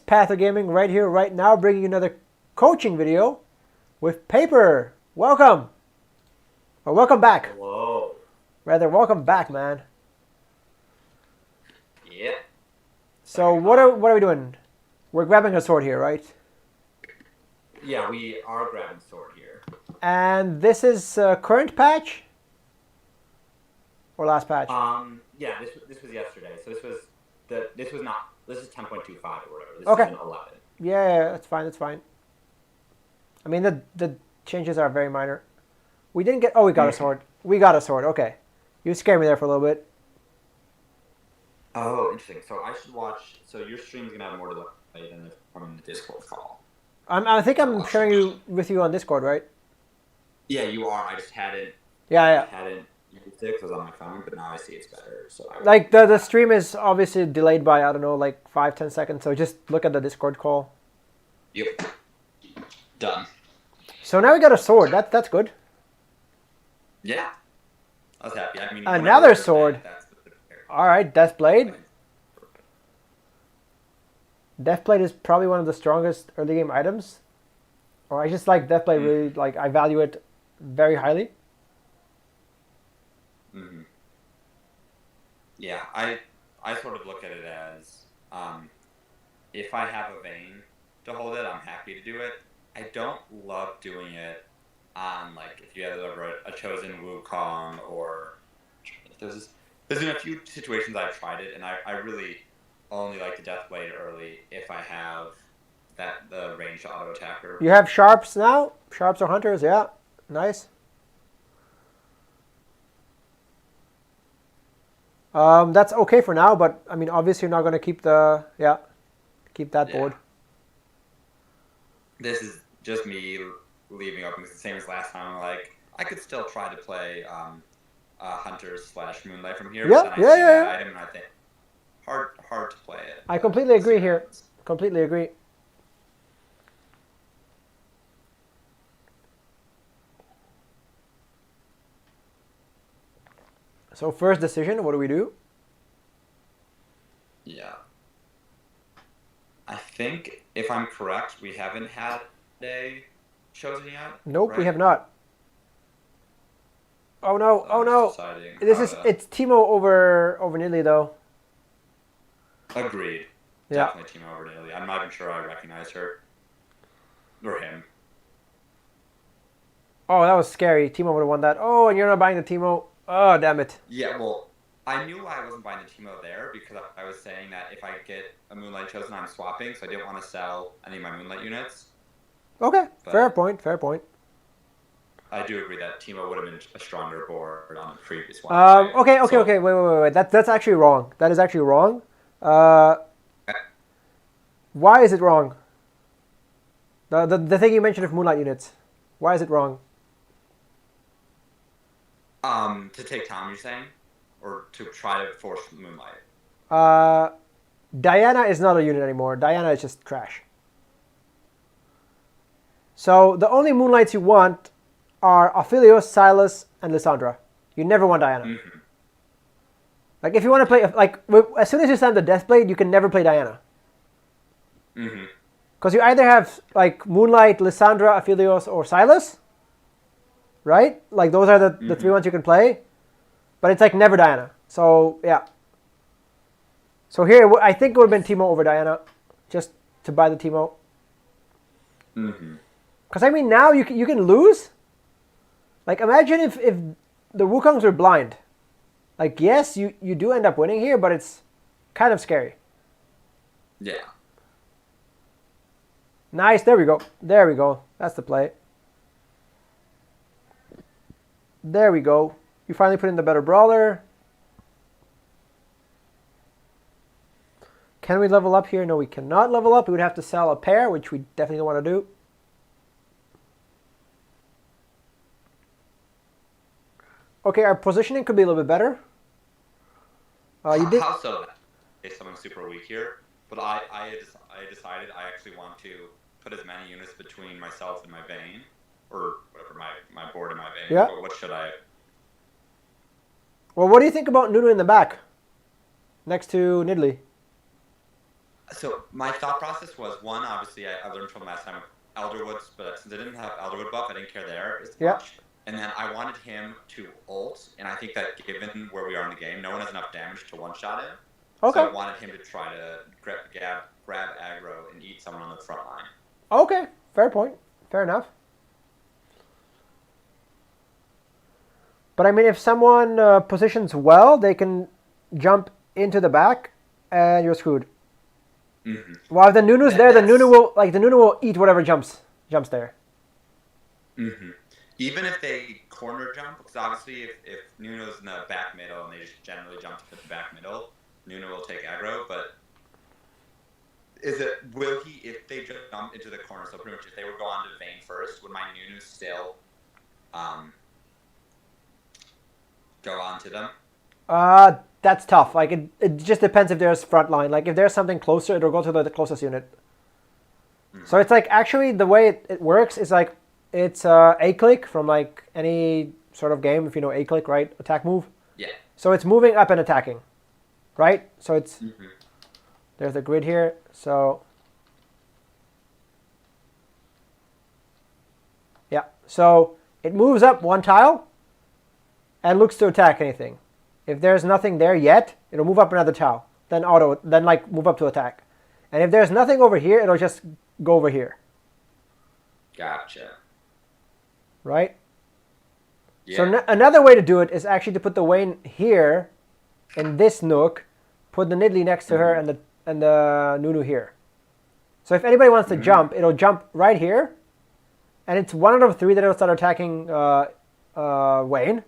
Panther Gaming right here, right now, bringing you another coaching video with Paper. Welcome. Or welcome back. Hello. Rather, welcome back, man. Yeah. So what are we doing? We're grabbing a sword here, right? Yeah, we are grabbing sword here. And this is current patch? Or last patch? Yeah, this was yesterday. So this is 10.25 or whatever. This Okay. is an 11. Yeah, that's fine, that's fine. I mean, the changes are very minor. We didn't get... Oh, we got a sword. We got a sword, okay. You scared me there for a little bit. Oh, interesting. So I should watch... So your stream's going to have more delay than if I'm in the Discord call. I think I'm sharing with you on Discord, right? Yeah, you are. I just hadn't... Yeah. I hadn't used it because I was on my phone, but now I see it's better. So like, the stream is obviously delayed by, I don't know, like 5-10 seconds. So just look at the Discord call. Yep. Done. So now we got a sword. That's good. Yeah. I was happy. I mean, another sword. All right, Deathblade. Deathblade is probably one of the strongest early game items. Or I just like Deathblade really, like, I value it very highly. Mm-hmm. Yeah, I sort of look at it as if I have a vein to hold it, I'm happy to do it. I don't love doing it on, like, if you have ever a chosen Wukong, or there's been a few situations I've tried it, and I really only like the Deathblade early if I have the ranged auto attacker. You have sharps now? Sharps or hunters? Yeah, nice. That's okay for now, but I mean, obviously you're not going to keep that board. This is just me leaving open. It's the same as last time. Like, I could still try to play Hunters / Moonlight from here. Yeah, but then I see that item and I think hard to play it. I completely agree here. Completely agree. So first decision, what do we do? Yeah. I think, if I'm correct, we haven't had a chosen yet. Nope, right? We have not. Oh no! Oh no! It's Teemo over Nidley though. Agreed. Yeah. Definitely Teemo over Nidley. I'm not even sure I recognize her or him. Oh, that was scary. Teemo would have won that. Oh, and you're not buying the Teemo. Oh, damn it. Yeah, well, I knew I wasn't buying the Teemo there because I was saying that if I get a Moonlight chosen, I'm swapping, so I didn't want to sell any of my Moonlight units. Okay, fair point. I do agree that Teemo would have been a stronger board on the previous one. Okay. Wait. That's actually wrong. That is actually wrong. Why is it wrong? The thing you mentioned of Moonlight units. Why is it wrong? To take Tom, you're saying? Or to try to force Moonlight? Diana is not a unit anymore. Diana is just trash. So the only Moonlights you want are Aphelios, Silas, and Lysandra. You never want Diana. Mm-hmm. Like, if you want to play, like, as soon as you stand the Deathblade, you can never play Diana. Mm-hmm. Because you either have, like, Moonlight, Lysandra, Aphelios, or Silas. Right? Like, those are the three ones you can play. But it's, like, never Diana. So, yeah. So here, I think it would have been Teemo over Diana. Just to buy the Teemo. Mm-hmm. Because, I mean, now you can lose. Like, imagine if the Wukongs were blind. Like, yes, you do end up winning here, but it's kind of scary. Yeah. Nice. There we go. That's the play. There we go. You finally put in the better brawler. Can we level up here? No, we cannot level up. We would have to sell a pair, which we definitely don't want to do. Okay, our positioning could be a little bit better. How so? If someone's super weak here, but I decided I actually want to put as many units between myself and my vein, or whatever, my board and my vein. Yeah. What should I? Well, what do you think about Nunu in the back, next to Nidley? So my thought process was, one, obviously I learned from last time with Elderwoods, but since I didn't have Elderwood buff, I didn't care there as Yeah. much. And then I wanted him to ult, and I think that given where we are in the game, no one has enough damage to one-shot him. Okay. So I wanted him to try to grab aggro and eat someone on the front line. Okay. Fair point. Fair enough. But I mean, if someone positions well, they can jump into the back, and you're screwed. Mm-hmm. While if the Nunu's there, the Nunu will eat whatever jumps there. Mm-hmm. Even if they corner jump, because obviously if Nuno's in the back middle and they just generally jump to the back middle, Nuno will take aggro. But will he, if they jump into the corner, so pretty much if they would go on to Vayne first, would my Nunu still go on to them? That's tough. Like it just depends if there's front line. Like if there's something closer, it'll go to the closest unit. Mm-hmm. So it's like actually the way it works is like it's a click from like any sort of game, if you know a click, right? Attack move. Yeah. So it's moving up and attacking, right? So it's mm-hmm. There's the grid here. So yeah. So it moves up one tile and looks to attack anything. If there's nothing there yet, it'll move up another tile. Then like move up to attack. And if there's nothing over here, it'll just go over here. Gotcha. Right? Yeah. So another way to do it is actually to put the Vayne here in this nook, put the Nidalee next to her, and the Nunu here. So if anybody wants to jump, it'll jump right here, and it's one out of three that it'll start attacking Vayne.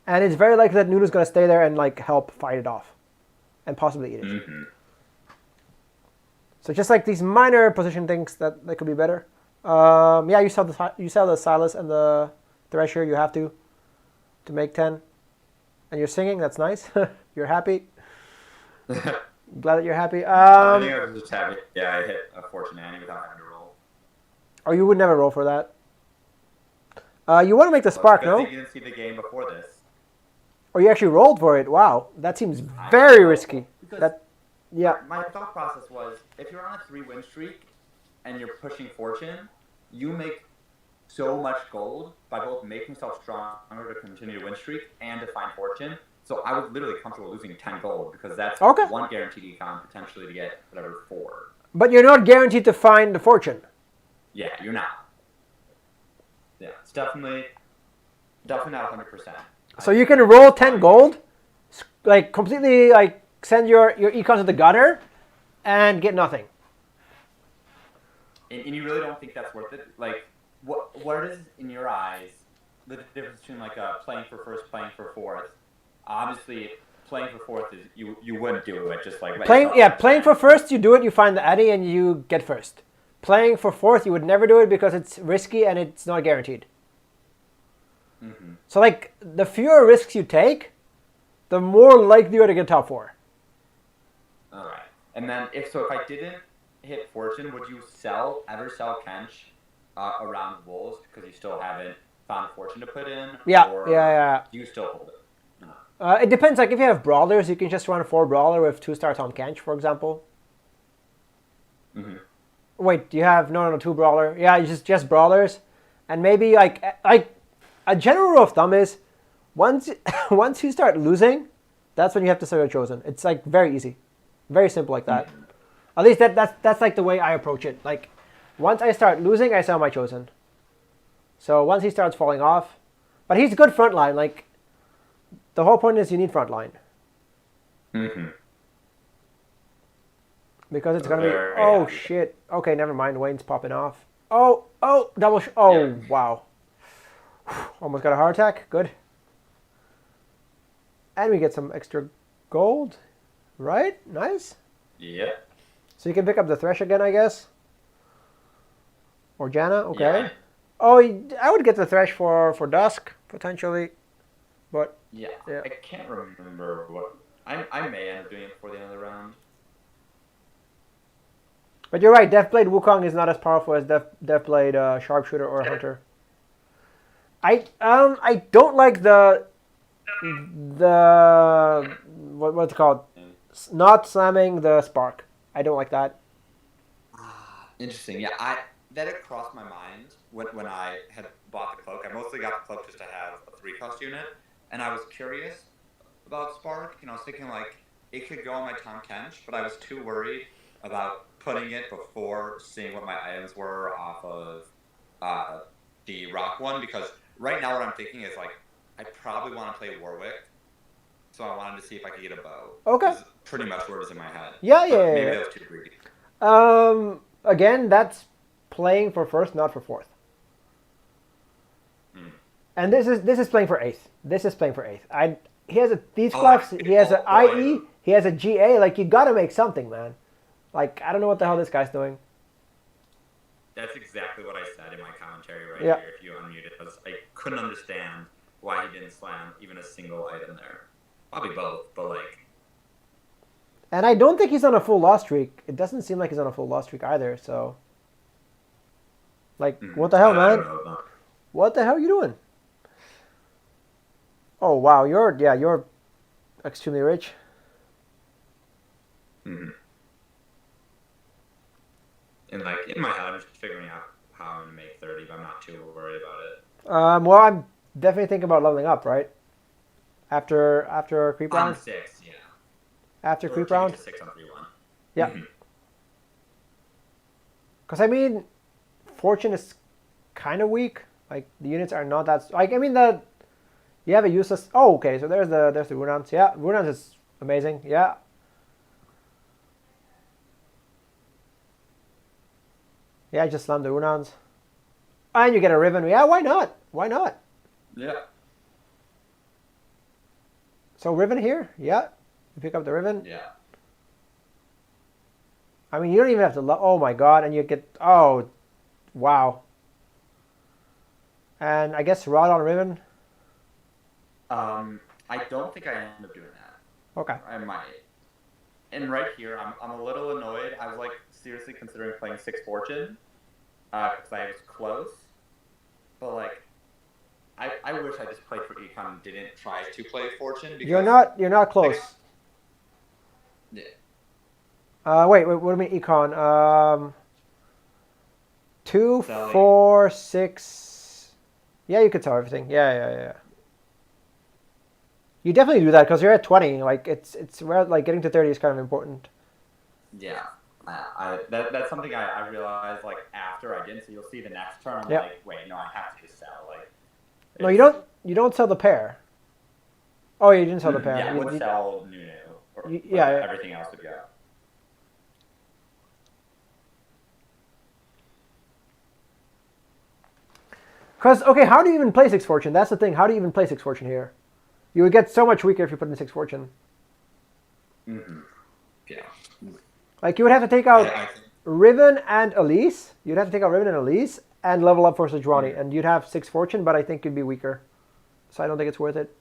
And it's very likely that Nunu's going to stay there and like help fight it off, and possibly eat it. Mm-hmm. So just like these minor position things that could be better. Yeah, you sell the Silas and the Thresher. You have to make 10, and you're singing. That's nice. You're happy. Glad that you're happy. I think I was just happy. Yeah, I hit a fortune Annie without having to roll. Oh, you would never roll for that. You want to make the spark, no? You didn't see the game before this. Oh, you actually rolled for it. Wow, that seems very risky. Yeah. My thought process was, if you're on a 3-win streak and you're pushing fortune, you make so much gold by both making yourself stronger to continue to win streak and to find fortune. So I was literally comfortable losing 10 gold because that's one guaranteed econ potentially to get whatever 4. But you're not guaranteed to find the fortune. Yeah, you're not. Yeah, it's definitely not 100%. So you can roll 10 gold, like completely like send your econ to the gutter, and get nothing. And you really don't think that's worth it? Like, what is in your eyes the difference between like playing for first, playing for fourth? Obviously, playing for fourth is you wouldn't do it just like playing for first. You do it, you find the Addy, and you get first. Playing for fourth, you would never do it because it's risky and it's not guaranteed. Mm-hmm. So like the fewer risks you take, the more likely you are to get top 4. All right. And then if I didn't hit fortune, would you ever sell Kench around Wolves because you still haven't found fortune to put in? Yeah, or yeah. Do you still hold it? No. It depends. Like if you have brawlers, you can just run a 4 brawler with 2 stars on Kench, for example. Mm-hmm. Wait, do you have no 2 brawler? Yeah, just brawlers, and maybe like a general rule of thumb is once you start losing, that's when you have to sell your chosen. It's like very easy, very simple like that. Mm-hmm. At least that's like the way I approach it. Like once I start losing, I sell my chosen. So once he starts falling off, but he's good frontline. Like the whole point is you need frontline. Mm-hmm. Because it's gonna be shit. Okay, never mind. Wayne's popping off. Oh, double. Wow. Almost got a heart attack. Good. And we get some extra gold. Right? Nice. Yeah. So you can pick up the Thresh again, I guess. Or Janna. Okay. Yeah. Oh, I would get the Thresh for Dusk potentially, but yeah. I can't remember what I may end up doing it before the end of the round. But you're right. Deathblade Wukong is not as powerful as Deathblade Sharpshooter or Hunter. I don't like the what's it called? Not slamming the spark. I don't like that. Interesting. Yeah, I that had crossed my mind when I had bought the cloak. I mostly got the cloak just to have a 3-cost unit, and I was curious about Spark. I was thinking like it could go on my Tom Kench, but I was too worried about putting it before seeing what my items were off of uh, the Rock one, because right now what I'm thinking is like I probably want to play Warwick, so I wanted to see if I could get a bow. Okay. Is pretty much where it's in my head. Yeah, yeah, But yeah, maybe yeah. that was too greedy. Again, that's playing for first, not for fourth. Mm. And this is playing for eighth. This is playing for eighth. He has a Thieves Oh, Clubs. He has an boy. IE. He has a GA. Like you got to make something, man. Like I don't know what the hell this guy's doing. That's exactly what I said in my commentary right Yeah. here. If you unmute it, I couldn't understand why he didn't slam even a single item there. Probably both, but like, And I don't think he's on a full loss streak. It doesn't seem like he's on a full loss streak either. So, like, what the hell, I man? don't know about- What the hell are you doing? Oh wow, you're extremely rich. Mhm. And like in my head, I'm just figuring out how I'm gonna make 30, but I'm not too worried about it. Well, I'm definitely thinking about leveling up, right? After creep On round. 6, yeah. After Or creep take it round. to 6 on 3-1. Yeah. Mhm. Because I mean, fortune is kind of weak. Like the units are not that. Like I mean the, you have a useless. Oh, okay. So there's the Runans. Yeah, Runans is amazing. Yeah. Yeah, just slam the Runans. And you get a Riven. Yeah, why not? Why not? Yeah. So Riven here. Yeah. You pick up the Riven. Yeah. I mean, you don't even have to. Oh my god! And you get. Oh, wow. And I guess Rod on Riven. I don't think I end up doing that. Okay. I might. And right here, I'm a little annoyed. I was like seriously considering playing 6 Fortune, because I was close. But like, I wish I just played for Econ and didn't try to play Fortune. Because You're not close. Yeah. Wait, what do you mean econ? 2, Selling. 4, 6. Yeah, you could sell everything. Yeah. You definitely do that because you're at 20. Like it's like getting to 30 is kind of important. Yeah. That's something I realized like after I didn't. So you'll see the next turn. I'm Yeah. like, wait, no, I have to just sell. Like, No, you don't. You don't sell the pair. Oh, you didn't sell the pair. Yeah, I You- would you- sell Nunu. Or, Yeah. Everything else would go. Because okay, how do you even play 6 fortune? That's the thing. How do you even play 6 fortune here? You would get so much weaker if you put in 6 fortune. Mm-hmm. Yeah. Like you would have to take out I think, Riven and Elise. You'd have to take out Riven and Elise and level up for Sejuani, and you'd have 6 fortune, but I think you'd be weaker. So I don't think it's worth it.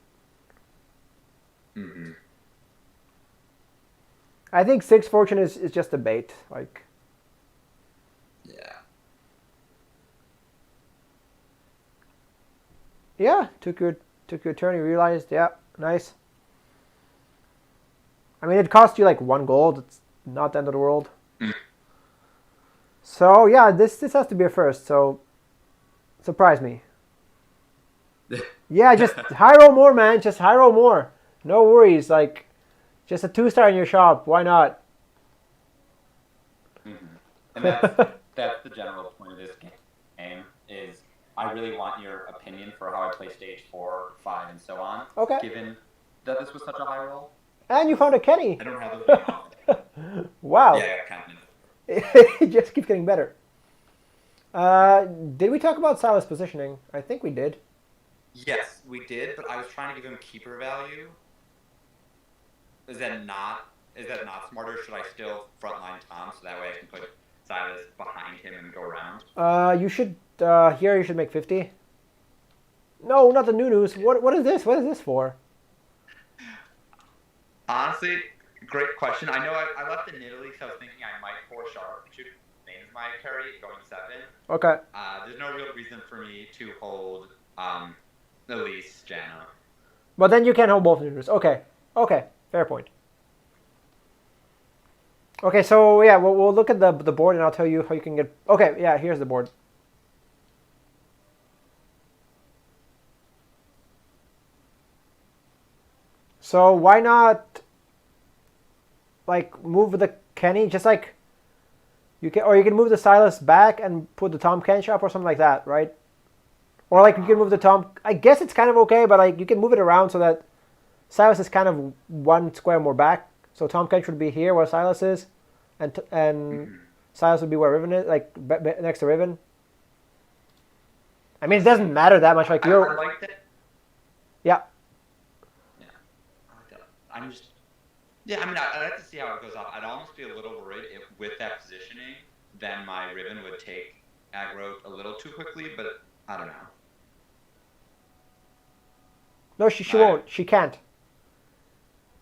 mm-hmm. I think 6 fortune is just a bait. Like Yeah. yeah, took your turn. You realized, yeah, nice. I mean, it cost you like 1 gold. It's not the end of the world. Mm. So yeah, this has to be a first. So surprise me. Yeah, just high roll more, man. Just high roll more. No worries. Like just a 2-star in your shop. Why not? Mm-hmm. And that's the general point of this game is I really want your opinion for how I play stage 4, 5, and so on. Okay. Given that this was such a high roll. And you found a Kenny. I don't have those very often. Wow. Yeah, kind of. It just keeps getting better. Did we talk about Silas positioning? I think we did. Yes, we did, but I was trying to give him keeper value. Is that not smarter? Should I still frontline Tom so that way I can put Silas behind him and go around? You should here. You should make 50. No, not the Nunus. What is this? What is this for? Honestly, great question. I know I left in Italy, so I was thinking I might 4 sharp shoot names my carry going 7. Okay. There's no real reason for me to hold Elise Jana. But then you can't hold both Nunus. Okay. Okay. Fair point. Okay, so yeah, we'll look at the board and I'll tell you how you can get. Okay, yeah, here's the board. So why not like move the Kenny just like you can, or you can move the Silas back and put the Tom Kench up or something like that, right? Or like you can move the Tom. I guess it's kind of okay, but like you can move it around so that Silas is kind of one square more back. So Tom Kench would be here where Silas is, and Silas would be where Riven is, like next to Riven. I mean, it doesn't matter that much. Like I you're, like that. yeah. Yeah, I like that. I'm just. Yeah, I mean, I'd like to see how it goes off. I'd almost be a little worried if, with that positioning, then my Riven would take aggro a little too quickly, but I don't know. No, she won't. She can't.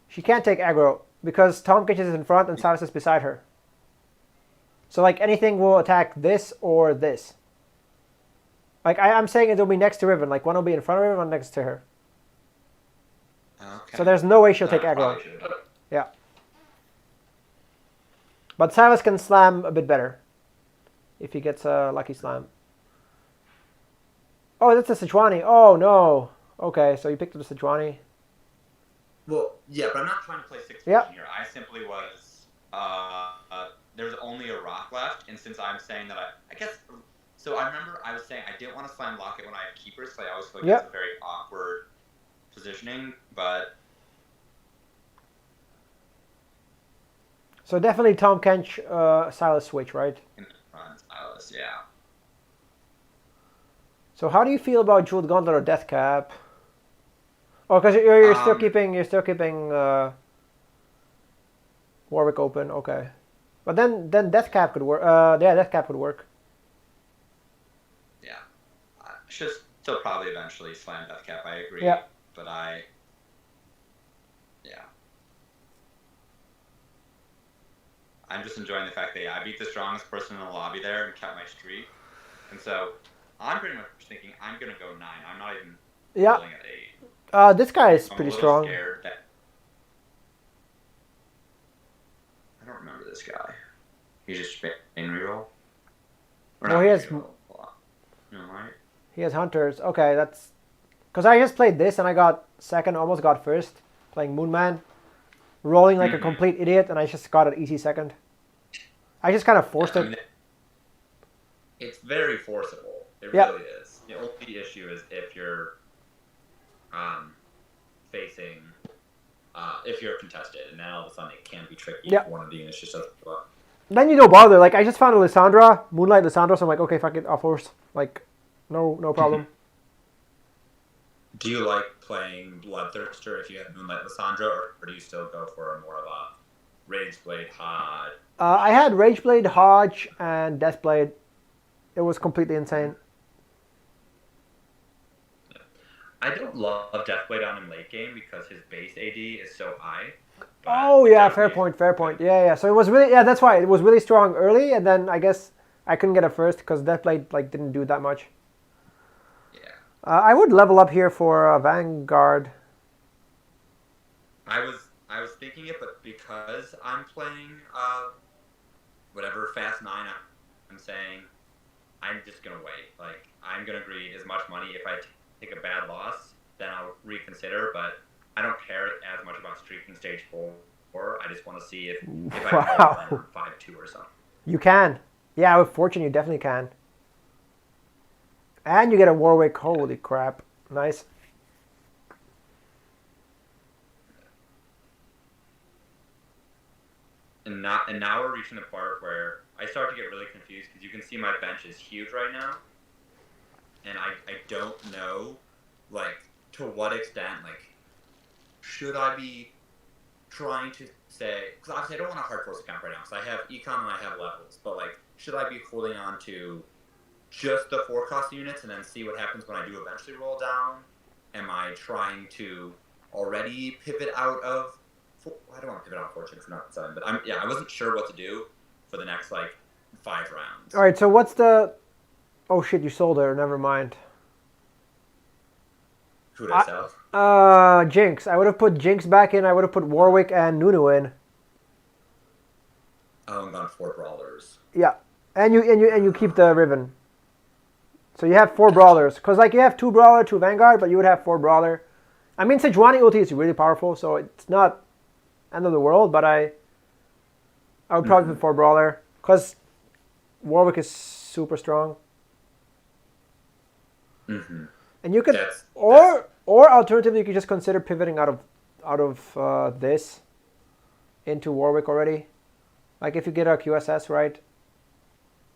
She can't take aggro because Tom Kench is in front and Silas is beside her. So like anything will attack this or this. Like I'm saying it'll be next to Riven. Like one will be in front of her, one next to her. Okay. So there's no way she'll take aggro. Yeah. But Silas can slam a bit better if he gets a lucky slam. Oh, that's a Sejuani. Oh no. Okay, so you picked up the Sejuani. Well, yeah, but I'm not trying to play 6 Yep. here. I simply was. There's only a rock left, and since I'm saying that I guess. So I remember I was saying I didn't want to slam Locket when I have keepers, so I always feel like Yep. that's a very awkward positioning, but. So definitely Tom Kench, Silas switch, right? In the front, Silas, yeah. So how do you feel about Jeweled Gauntlet or Death Cap? Oh, because you're still keeping Warwick open. Okay, but then Death Cap could work. Yeah, Death Cap would work. Yeah, I should still probably eventually slam Death Cap. I agree. Yeah. But yeah. I'm just enjoying the fact that I beat the strongest person in the lobby there and kept my streak, and so I'm pretty much thinking I'm gonna go 9. I'm not even rolling at 8. This guy is I'm pretty a little strong. Scared that... I don't remember this guy. He's just in reroll. No, he has. Right? He has hunters. Okay, that's because I just played this and I got second, almost got first, playing Moonman, rolling like a complete idiot, and I just got an easy second. I just kind of forced it. I mean, it's very forcible. It Yeah. really is. The only issue is if you're facing, if you're contested, and then all of a sudden it can be tricky Yeah. if one of the units just doesn't go up. Then you don't bother. Like I just found a Lissandra, Moonlight Lissandra, so I'm like, okay, fuck it, I'll force. Like, no problem. Do you like playing Bloodthirster if you have Moonlight Lissandra, or do you still go for a more of a Rageblade Hod? I had Rageblade, Hodge, and Deathblade. It was completely insane. I don't love Deathblade on him late game because his base AD is so high. Oh yeah, fair point. Yeah. So it was really that's why it was really strong early, and then I guess I couldn't get it first because Deathblade like didn't do that much. Yeah. I would level up here for Vanguard. I was thinking it, but because I'm playing whatever Fast 9, I'm saying I'm just gonna wait. Like I'm gonna greed as much money. If I take a bad loss, then I'll reconsider. But I don't care as much about streaking stage 4. I just want to see if I can 5-2 or something. You can. Yeah, with Fortune you definitely can. And you get a Warwick. Holy crap! Nice. And now we're reaching the part where I start to get really confused because you can see my bench is huge right now, and I don't know, like, to what extent, like, should I be trying to say, because obviously I don't want to hard force account right now, because I have econ and I have levels, but, like, should I be holding on to just the 4-cost units and then see what happens when I do eventually roll down? Am I trying to already pivot out of, I don't want to pivot out of Fortune for not 7, but I wasn't sure what to do for the next, like, 5 rounds. All right, so what's the... Oh shit, you sold her. Never mind. Who did I sell? Jinx. I would have put Jinx back in. I would have put Warwick and Nunu in. Oh, and gone 4 brawlers. Yeah, and you keep the Riven. So you have 4 Gotcha. brawlers, because like you have 2 brawler, 2 vanguard, but you would have 4 brawler. I mean, Sejuani ulti is really powerful, so it's not end of the world. But I would probably put 4 brawler, because Warwick is super strong, Mm-hmm. and you could That's or alternatively you could just consider pivoting out of this into Warwick already. Like if you get a QSS right.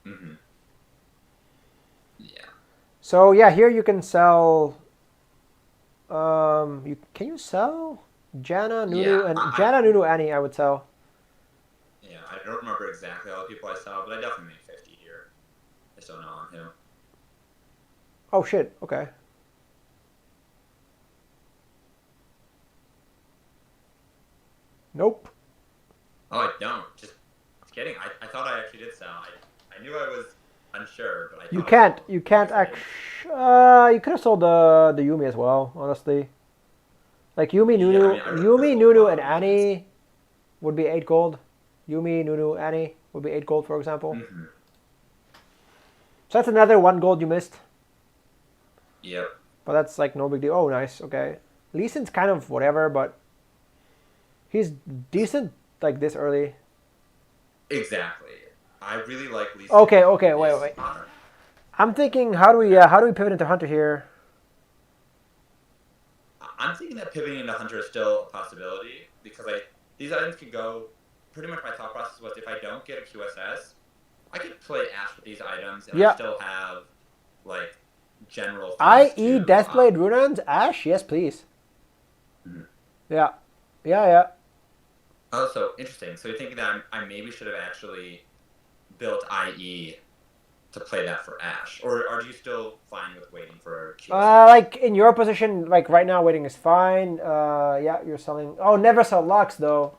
Mm-hmm. Yeah. So yeah, here you can sell. Can you sell Janna, Nunu, Yeah. and Janna, Nunu, Annie? I would sell. Yeah. I don't remember exactly all the people I saw, but I definitely made 50 here. I just don't know on who. Oh shit. Okay. Nope. Oh, I don't. Just kidding. I thought I actually did sell. I knew I was unsure, but I thought You I can't. sold. You can't I did. You could have sold the Yumi as well. Honestly, like Yumi, Yeah, Nunu, I mean, I really Yumi, sold a Nunu, lot and of units. Annie would be 8 gold. Yumi, Nunu, Annie would be 8 gold, for example. Mm-hmm. So that's another 1 gold you missed. Yep. But that's like no big deal. Oh, nice. Okay. Lee Sin's kind of whatever, but he's decent like this early. Exactly. I really like Lee Sin Okay, okay, in wait, this wait. honor. I'm thinking, how do we pivot into Hunter here? I'm thinking that pivoting into Hunter is still a possibility because these items could go. Pretty much my thought process was if I don't get a QSS, I could play Ash with these items and I Yeah. still have like general things I.e. to. Deathblade Runans? Ash? Yes, please. Mhm. Yeah. Yeah, yeah. Oh, so interesting. So you're thinking that I maybe should have actually built IE to play that for Ash, or are you still fine with waiting for QSS? Like in your position, like right now, waiting is fine. Yeah, you're selling. Oh, never sell Lux though.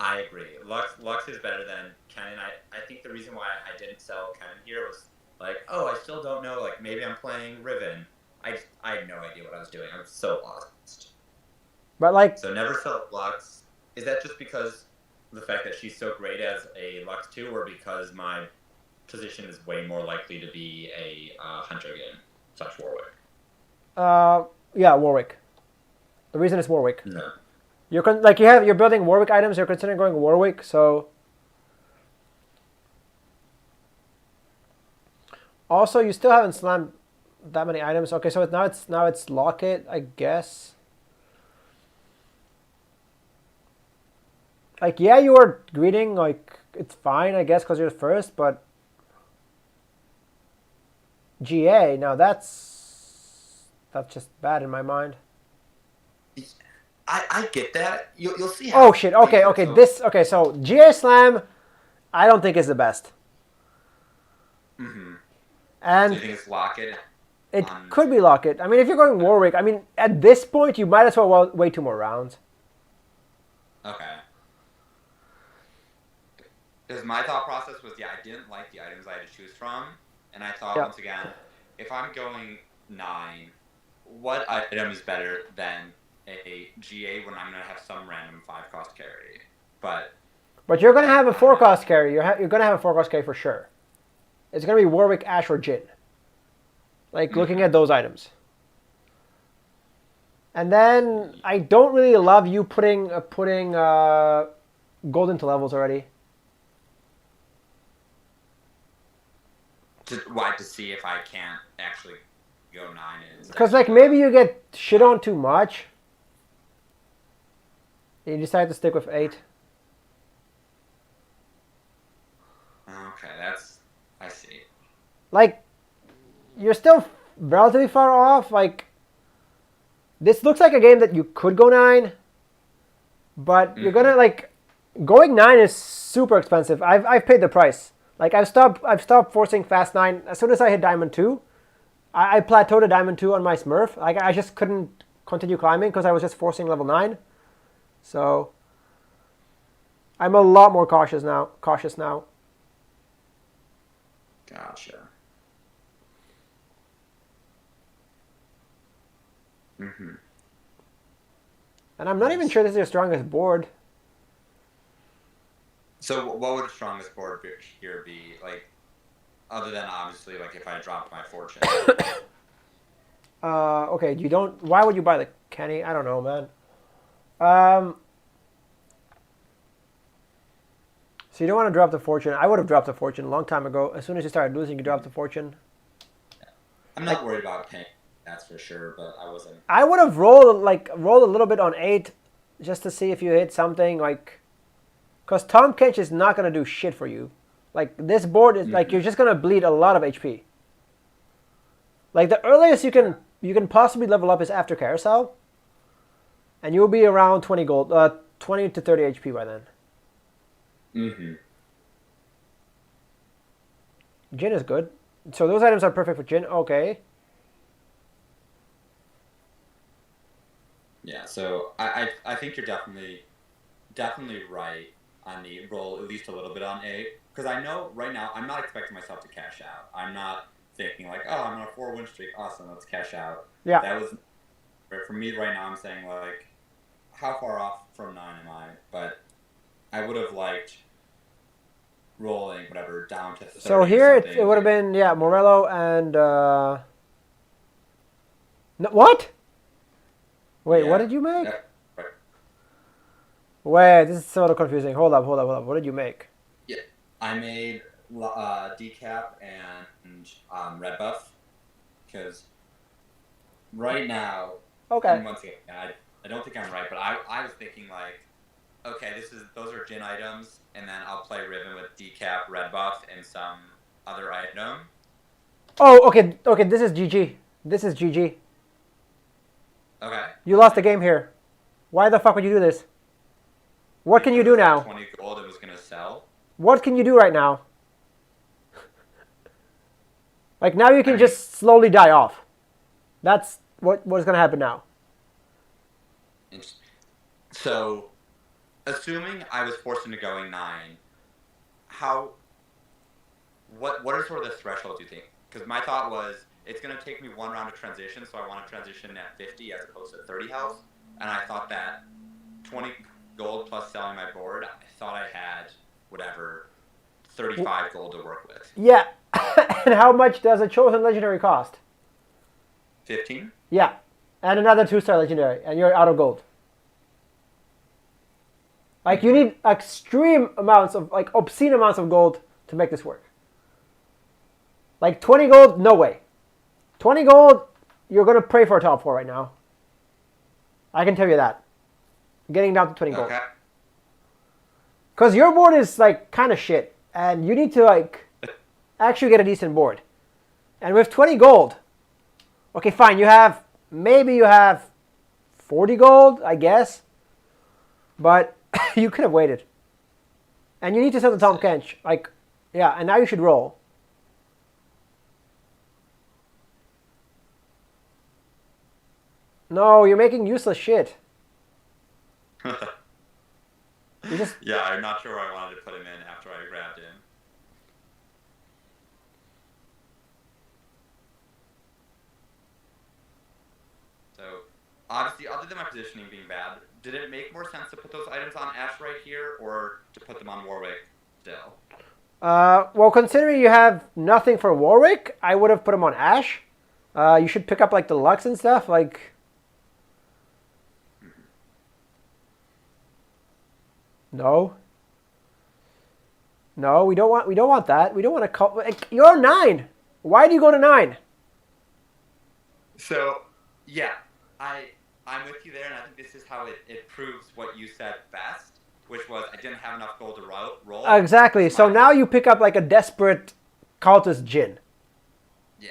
I agree. Lux is better than Kennen. I think the reason why I didn't sell Kennen here was like, oh, I still don't know. Like maybe I'm playing Riven. I had no idea what I was doing. I was so lost. But like, So never sell Lux. Is that just because the fact that she's so great as a Lux 2, or because my position is way more likely to be a Hunter again / Warwick? yeah, Warwick. The reason is Warwick. No. You're building Warwick items. You're considering going Warwick, so. Also, you still haven't slammed that many items. Okay, so now it's Locket, I guess. Like, yeah, you are greeting. Like, it's fine, I guess, because you're first. But GA, now that's just bad in my mind. I get that. You'll see how. Oh shit. Okay, okay. So GA Slam, I don't think is the best. Mm-hmm. So And you think it's Locket? it could be Locket. I mean, if you're going Warwick, I mean, at this point, you might as well wait 2 more rounds. Okay. Because my thought process was, I didn't like the items I had to choose from, and I thought, once again, if I'm going 9, what item is better than a GA when I'm going to have some random 5-cost carry? But you're going to have a 4-cost carry. You're going to have a 4-cost carry for sure. It's going to be Warwick, Ash, or Jhin. Like, looking at those items. And then, I don't really love you putting gold into levels already. Why? To see if I can't actually go 9 instead. Because, like, maybe you get shit on too much. You decide to stick with 8. Okay, I see. Like, you're still relatively far off. Like, this looks like a game that you could go 9. But you're gonna, like, going 9 is super expensive. I've paid the price. Like, I've stopped forcing fast 9. As soon as I hit Diamond 2, I plateaued at Diamond 2 on my Smurf. Like, I just couldn't continue climbing because I was just forcing level 9. So, I'm a lot more cautious now. Gotcha. Mm-hmm. And I'm not even sure this is your strongest board. So what would the strongest board here be? Like, other than obviously, like if I dropped my fortune. Okay, you don't. Why would you buy the Kenny? I don't know, man. Um, so you don't want to drop the fortune. I would have dropped the fortune a long time ago. As soon as you started losing, you dropped the fortune. I'm not worried about paying, that's for sure, but I wasn't. I would have rolled a little bit on 8, just to see if you hit something like, because Tom Kench is not gonna do shit for you. Like this board is like you're just gonna bleed a lot of HP. Like the earliest you can possibly level up is after carousel, and you'll be around 20 gold, 20 to 30 HP by then. Jin is good. So those items are perfect for Jin. Okay. Yeah, so I think you're definitely right on the roll at least a little bit on 8, because I know right now I'm not expecting myself to cash out. I'm not thinking like, oh, I'm on a 4-win streak, awesome, let's cash out. Yeah. That was for me right now. I'm saying like, how far off from 9 am I? But I would have liked rolling whatever down to 30. So here it would have been Morello and no, what? Wait, what did you make? Yeah, right. Wait, this is sort of confusing. Hold up. What did you make? Yeah, I made decap and red buff, because right now. Okay. And once again, I don't think I'm right, but I was thinking like, okay, those are Jin items, and then I'll play Ribbon with decap, red buff, and some other item. Oh, okay. This is GG. Okay. You lost the game here. Why the fuck would you do this? What can you do now? 20 gold it was gonna sell. What can you do right now? Like now you can just slowly die off. That's what's gonna happen now. So, assuming I was forced into going 9, what are sort of the thresholds you think? Because my thought was it's gonna take me 1 round of transition, so I want to transition at 50 as opposed to 30 health, and I thought that 20 gold plus selling my board, I thought I had whatever 35 gold to work with. Yeah. And how much does a chosen legendary cost? 15? Yeah. And another 2-star legendary, and you're out of gold. Like you need extreme amounts of obscene amounts of gold to make this work. Like 20 gold, no way. 20 gold, you're gonna pray for a top 4 right now. I can tell you that. Getting down to 20 gold. Okay. Because your board is like kind of shit, and you need to like actually get a decent board. And with 20 gold, okay, fine. Maybe you have 40 gold, I guess, but you could have waited. And you need to sell the Tom Kench, and now you should roll. No, you're making useless shit. Yeah, I'm not sure where I wanted to put him in after I grabbed him. So, obviously, other than my positioning being bad, did it make more sense to put those items on Ash right here, or to put them on Warwick still? Well, considering you have nothing for Warwick, I would have put him on Ash. You should pick up like the Lux and stuff, like. No, we don't want that. We don't want to call. You're 9. Why do you go to 9? So, yeah, I'm with you there, and I think this is how it proves what you said best, which was I didn't have enough gold to roll. Exactly. So now you pick up like a desperate cultist Jin. Yeah.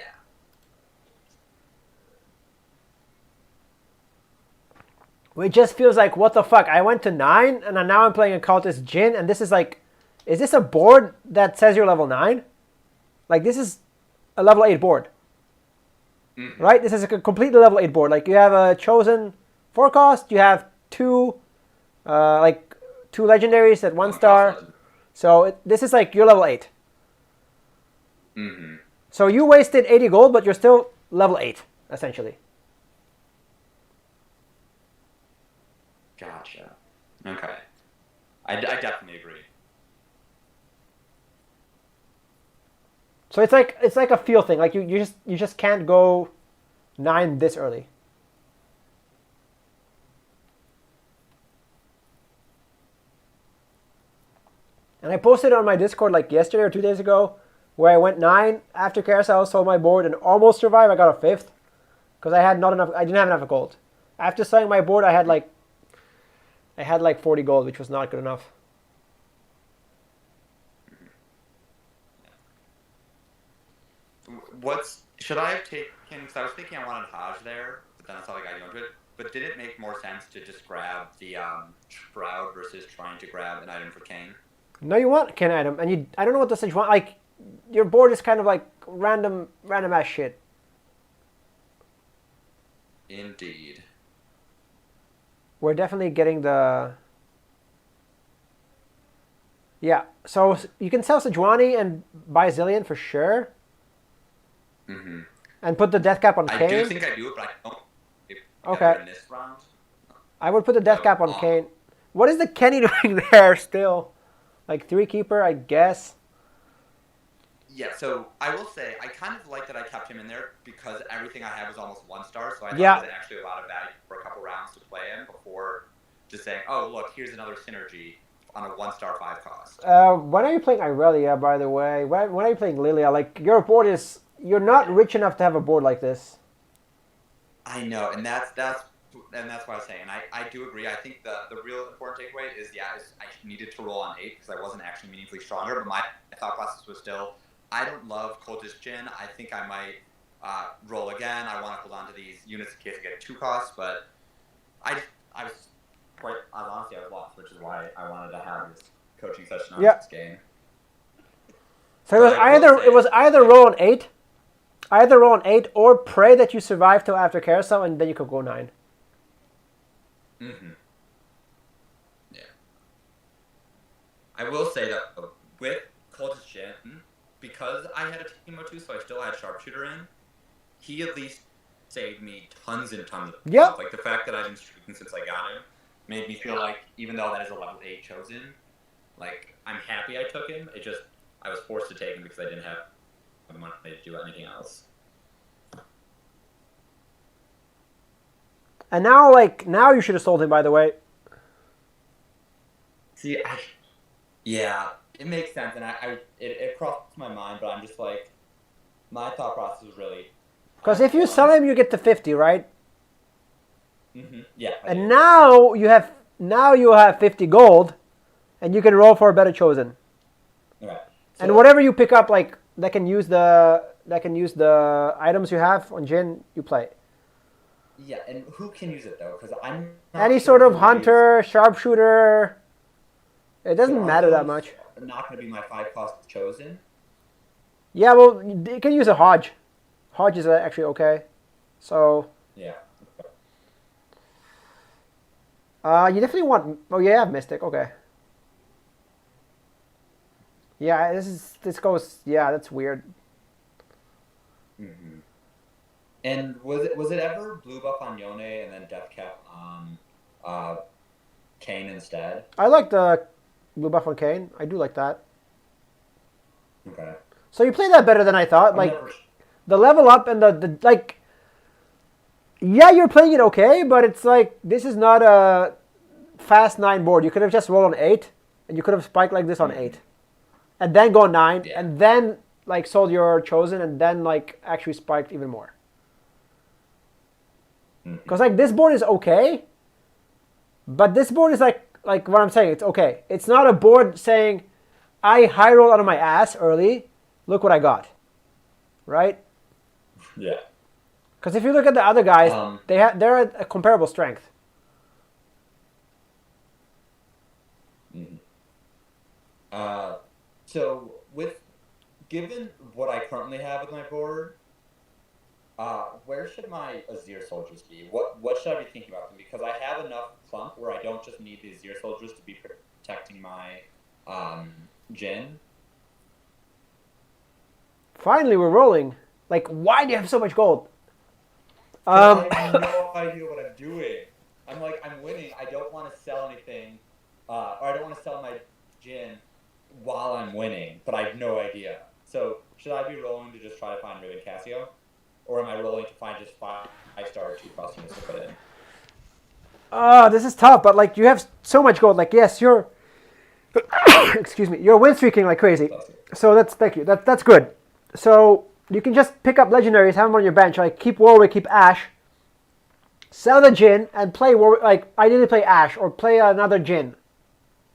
It just feels like, what the fuck? I went to 9, and now I'm playing a cultist Jin, and this is like, is this a board that says you're level 9? Like, this is a level 8 board. Mm-hmm. Right? This is a completely level 8 board. Like, you have a chosen 4 cost, you have 2 legendaries at 1 star. So this is like, you're level 8. Mm-hmm. So you wasted 80 gold, but you're still level 8, essentially. Gotcha. Okay. I definitely agree. So it's like a feel thing. Like you just can't go 9 this early. And I posted on my Discord like yesterday or 2 days ago, where I went 9 after carousel, sold my board, and almost survived. I got a 5th because I had not enough. I didn't have enough gold. After selling my board, I had like 40 gold, which was not good enough. Should I have taken? Because I was thinking I wanted Hodge there, but then I thought I got you into it. But did it make more sense to just grab the Shroud versus trying to grab an item for Kane? No, you want Ken item, and I don't know what the you want. Like your board is kind of like random ass shit. Indeed. We're definitely getting the. Yeah, so you can sell Sejuani and buy Zillion for sure. Mm-hmm. And put the death cap on Kane. I do think I do it, but I don't. Okay. In this round. I would put the death cap on Kane. What is the Kenny doing there still? Like 3 keeper, I guess. Yeah, so I will say I kind of like that I kept him in there because everything I had was almost 1-star, so I thought it was actually a lot of value for a couple rounds to play him before just saying, oh, look, here's another synergy on a 1-star 5 cost. When are you playing Irelia, by the way? When are you playing Lilia? Like, your board is... You're not rich enough to have a board like this. I know, and that's why I was saying. I do agree. I think the real important takeaway is, I needed to roll on 8 because I wasn't actually meaningfully stronger, but my thought process was still, I don't love Cultist Jhin. I think I might roll again. I want to hold on to these units in case I get 2 costs, but I was honestly, I was lost, which is why I wanted to have this coaching session on this game. So it was either roll on 8, or pray that you survive till after carousel, and then you could go 9. Mm-hmm. Yeah. I will say that with Cultist Jhin, because I had a Teemo 2, so I still had Sharpshooter in, he at least saved me tons and tons of stuff. Like the fact that I've been streaking since I got him made me feel like, even though that is a level 8 chosen, like, I'm happy I took him. It just, I was forced to take him because I didn't have the money to do anything else. And now you should have sold him, by the way. See, yeah, it makes sense, and it crossed my mind, but I'm just like, my thought process was really... Because if you sell him, you get to 50, right? Mm-hmm. Yeah. And now you have 50 gold, and you can roll for a better chosen. Right. So, and whatever you pick up, like that can use the items you have on Jhin, you play. Yeah, and who can use it though? Because I'm not any sort of hunter, sharpshooter. It doesn't matter that much. Not going to be my 5 cost chosen. Yeah, well, you can use a Hodge. Hodge is actually okay. So. Yeah. You definitely want. Oh, yeah, Mystic. Okay. Yeah, this goes. Yeah, that's weird. Mm-hmm. And was it ever blue buff on Yone and then death cap on Kane instead? I like the blue buff on Kane. I do like that. Okay. So you play that better than I thought. The level up and the like. Yeah, you're playing it okay, but it's like this is not a fast 9 board. You could have just rolled on 8, and you could have spiked like this on 8, and then go 9, and then like sold your chosen, and then like actually spiked even more. Because like this board is okay, but this board is like what I'm saying. It's okay. It's not a board saying, I high roll out of my ass early. Look what I got, right? Yeah. Because if you look at the other guys, they're at a comparable strength. So given what I currently have with my board, where should my Azir soldiers be? What should I be thinking about them? Because I have enough clump where I don't just need the Azir soldiers to be protecting my Jhin. Finally, we're rolling. Like, why do you have so much gold? I have no idea what I'm doing. I'm winning. I don't want to sell anything, or I don't want to sell my Jhin while I'm winning, but I have no idea. So should I be rolling to just try to find Riven Cassio? Or am I rolling to find just 5-star 2-cost units to put in? This is tough, but like you have so much gold. Like yes, you're excuse me, you're win streaking like crazy. So thank you. That's good. So you can just pick up legendaries, have them on your bench. Like keep Warwick, keep Ashe, sell the Jhin, and play Warwick. Like ideally play Ashe or play another Jhin,